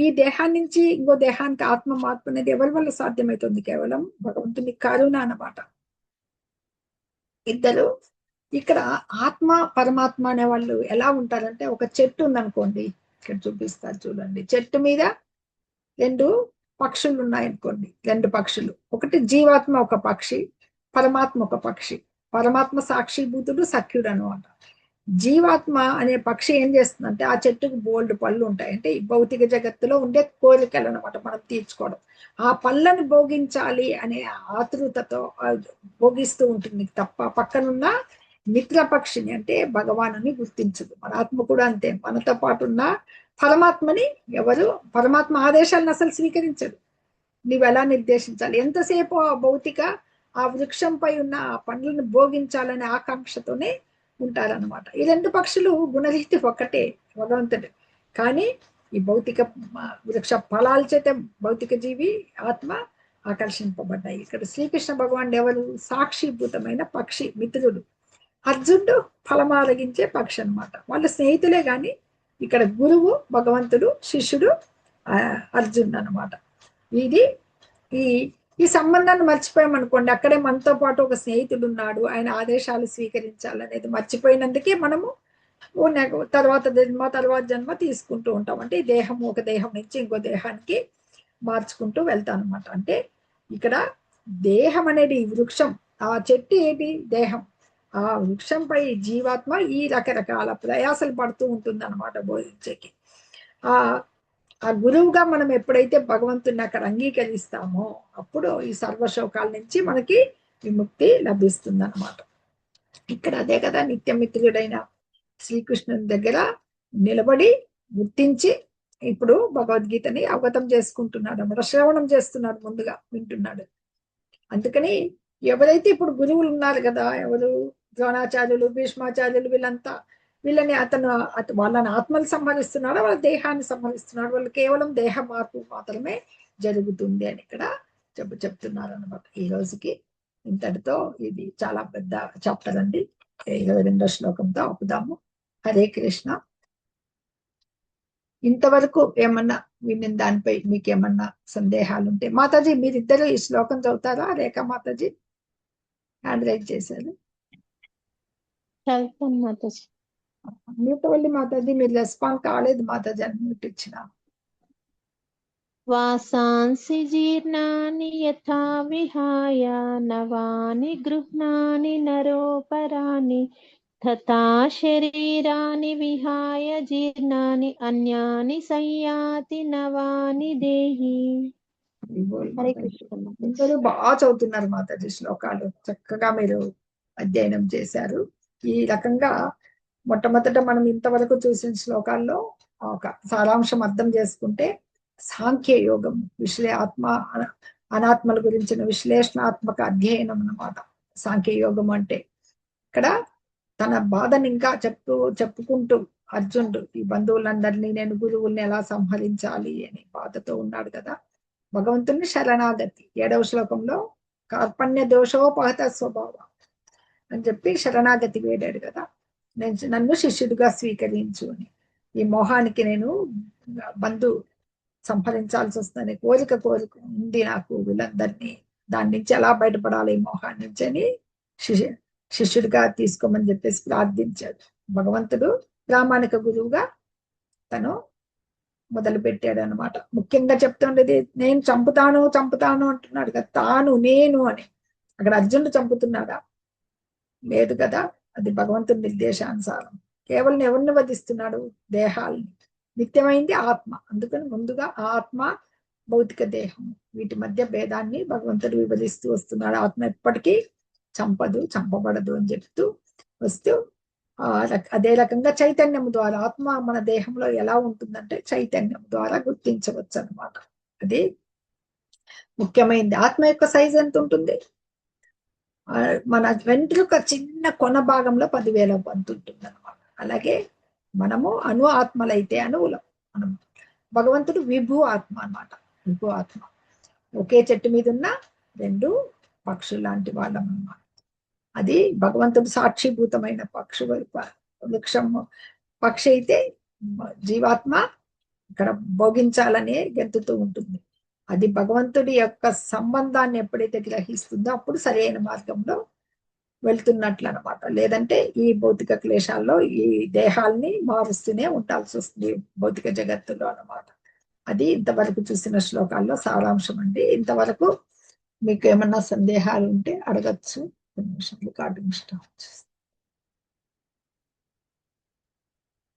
S1: ఈ దేహాన్ని నుంచి ఇంకో దేహానికి ఆత్మ మార్పు అనేది ఎవరి వల్ల సాధ్యమవుతుంది? కేవలం భగవంతుని కరుణ అన్నమాట. ఇద్దరు ఇక్కడ ఆత్మ పరమాత్మ అనే వాళ్ళు ఎలా ఉంటారంటే, ఒక చెట్టు ఉందనుకోండి, ఇక్కడ చూపిస్తారు చూడండి, చెట్టు మీద 2 పక్షులు ఉన్నాయనుకోండి, 2 పక్షులు, ఒకటి జీవాత్మ ఒక పక్షి, పరమాత్మ ఒక పక్షి. పరమాత్మ సాక్షిభూతుడు, సఖ్యుడు అనమాట. జీవాత్మ అనే పక్షి ఏం చేస్తుందంటే, ఆ చెట్టుకు బోల్డ్ పళ్ళు ఉంటాయి, అంటే ఈ భౌతిక జగత్తులో ఉండే కోరికలు అనమాట మనం తీర్చుకోవడం. ఆ పళ్ళను భోగించాలి అనే ఆతృతతో భోగిస్తూ ఉంటుంది తప్ప పక్కనున్న మిత్ర పక్షిని అంటే భగవానుని గుర్తించదు. మన ఆత్మ కూడా అంతే, మనతో పాటు ఉన్న పరమాత్మని ఎవరు, పరమాత్మ ఆదేశాలను అసలు స్వీకరించదు. నీవు ఎలా నిర్దేశించాలి, ఎంతసేపు ఆ భౌతిక ఆ వృక్షంపై ఉన్న ఆ పండ్లను భోగించాలనే ఆకాంక్షతోనే ఉంటారనమాట. ఈ 2 పక్షులు గుణరీతి ఒక్కటే, భగవంతుడు. కానీ ఈ భౌతిక వృక్ష ఫలాల చేత భౌతిక జీవి ఆత్మ ఆకర్షింపబడ్డాయి. ఇక్కడ శ్రీకృష్ణ భగవానుడు ఎవరు? సాక్షిభూతమైన పక్షి, మిత్రుడు. అర్జునుడు ఫలమారగించే పక్షి అనమాట. వాళ్ళ స్నేహితులే గాని ఇక్కడ గురువు భగవంతుడు, శిష్యుడు అర్జునుడు అనమాట. ఇది ఈ సంబంధాన్ని మర్చిపోయామనుకోండి, అక్కడే మనతో పాటు ఒక స్నేహితుడు ఉన్నాడు, ఆయన ఆదేశాలు స్వీకరించాలనేది మర్చిపోయినందుకే మనము తర్వాత జన్మ తీసుకుంటూ ఉంటాం. అంటే ఈ దేహం ఒక దేహం నుంచి ఇంకో దేహానికి మార్చుకుంటూ వెళ్తాం అనమాట. అంటే ఇక్కడ దేహం అనేది వృక్షం, ఆ చెట్టు ఏంటి? దేహం. ఆ వృక్షంపై జీవాత్మ ఈ రకరకాల ప్రయాసలు పడుతూ ఉంటుంది అనమాట బోధించేకి. ఆ గురువుగా మనం ఎప్పుడైతే భగవంతుని అక్కడ అంగీకరిస్తామో అప్పుడు ఈ సర్వశోకాల నుంచి మనకి విముక్తి లభిస్తుంది అనమాట. ఇక్కడ అదే కదా నిత్యమిత్రుడైన శ్రీకృష్ణుని దగ్గర నిలబడి గుర్తించి ఇప్పుడు భగవద్గీతని అవగతం చేసుకుంటున్నాడు అన్నమాట. శ్రవణం చేస్తున్నాడు, ముందుగా వింటున్నాడు. అందుకని ఎవరైతే ఇప్పుడు గురువులు ఉన్నారు కదా, ఎవరు ద్రోణాచార్యులు, భీష్మాచార్యులు, వీళ్ళని అతను వాళ్ళని ఆత్మలు సంహరిస్తున్నాడు, వాళ్ళ దేహాన్ని సంహరిస్తున్నాడు. వాళ్ళు కేవలం దేహ మార్పు మాత్రమే జరుగుతుంది అని ఇక్కడ చెప్తున్నారు అనమాట. ఈ రోజుకి ఇంతటితో ఇది చాలా పెద్ద చాప్టర్ అండి. 22వ శ్లోకంతో ఆపుదాము. హరే కృష్ణ. ఇంతవరకు ఏమన్నా విన్న దానిపై మీకేమన్నా సందేహాలు ఉంటే మాతాజీ మీరిద్దరు ఈ శ్లోకం చదువుతారా? రేఖా మాతాజీ హ్యాండ్ రైజ్ చేశారు.
S4: చదువుతాను మాతాజీ.
S1: మ్యూటవల్లి మాతాజీ మీరు రెస్పాండ్ కాలేదు మాతాజీ, అని మ్యూట్ ఇచ్చిన.
S4: వాసాంసి జీర్ణాని యథా విహాయ నవాని గృహ్ణాని నరోపరాణి తథా శరీరాని విహాయ జీర్ణాని అన్యాని సంయాతి నవాని దేహి. హరే కృష్ణ.
S1: అందరూ బాగా చదువుతున్నారు మాతాజీ, శ్లోకాలు చక్కగా మీరు అధ్యయనం చేశారు. ఈ రకంగా మొట్టమొదట మనం ఇంతవరకు చూసిన శ్లోకాల్లో ఒక సారాంశం అర్థం చేసుకుంటే, సాంఖ్య యోగం ఆత్మ అనాత్మల గురించిన విశ్లేషణాత్మక అధ్యయనం అన్నమాట సాంఖ్య యోగం అంటే. ఇక్కడ తన బాధని ఇంకా చెప్పుకుంటూ అర్జునుడు ఈ బంధువులందరినీ నేను గురువుల్ని ఎలా సంహరించాలి అని బాధతో ఉన్నాడు కదా. భగవంతుని శరణాగతి 7వ శ్లోకంలో కార్పణ్య దోషోపహత స్వభావ అని చెప్పి శరణాగతి వేడాడు కదా. నన్ను శిష్యుడిగా స్వీకరించు అని. ఈ మోహానికి నేను బంధు సంహరించాల్సి వస్తుందని కోరిక ఉంది నాకు వీళ్ళందరినీ. దాని నుంచి ఎలా బయటపడాలి ఈ మోహాన్ని నుంచి అని శిష్యుడిగా తీసుకోమని చెప్పేసి ప్రార్థించాడు. భగవంతుడు ప్రామాణిక గురువుగా తను మొదలు పెట్టాడు అనమాట. ముఖ్యంగా చెప్తుండేది నేను చంపుతాను అంటున్నాడు కదా, తాను నేను అని. అక్కడ అర్జునుడు చంపుతున్నాడా? లేదు కదా. అది భగవంతుడి నిర్దేశానుసారం. కేవలం ఎవరిని వధిస్తున్నాడు? దేహాల్ని. నిత్యమైంది ఆత్మ. అందుకని ముందుగా ఆత్మ, భౌతిక దేహం, వీటి మధ్య భేదాన్ని భగవంతుడు వివరిస్తూ వస్తున్నాడు. ఆత్మ ఎప్పటికీ చంపబడదు అని చెప్తూ వస్తూ అదే రకంగా చైతన్యం ద్వారా ఆత్మ మన దేహంలో ఎలా ఉంటుందంటే చైతన్యం ద్వారా గుర్తించవచ్చు అనమాట. అది ముఖ్యమైనది. ఆత్మ యొక్క సైజ్ ఎంత ఉంటుంది? మన వెంట్రుక చిన్న కొన భాగంలో 10,000 వంతు ఉంటుంది అనమాట. అలాగే మనము అణు ఆత్మలైతే అణువులం. మనం భగవంతుడు విభు ఆత్మ అన్నమాట. విభు ఆత్మ ఒకే చెట్టు మీద ఉన్న 2 పక్షులు లాంటి వాళ్ళం అన్నమాట. అది భగవంతుడు సాక్షిభూతమైన వృక్షం. పక్షి అయితే జీవాత్మ ఇక్కడ భోగించాలనే గెంతుతూ ఉంటుంది. అది భగవంతుడి యొక్క సంబంధాన్ని ఎప్పుడైతే గ్రహిస్తుందో అప్పుడు సరైన మార్గంలో వెళ్తున్నట్లు అనమాట. లేదంటే ఈ భౌతిక క్లేశాల్లో ఈ దేహాల్ని మారుస్తూనే ఉండాల్సి వస్తుంది భౌతిక జగత్తులో అనమాట. అది ఇంతవరకు చూసిన శ్లోకాల్లో సారాంశం అండి. ఇంతవరకు మీకు ఏమన్నా సందేహాలు ఉంటే అడగచ్చు. 2 నిమిషాలు కార్డు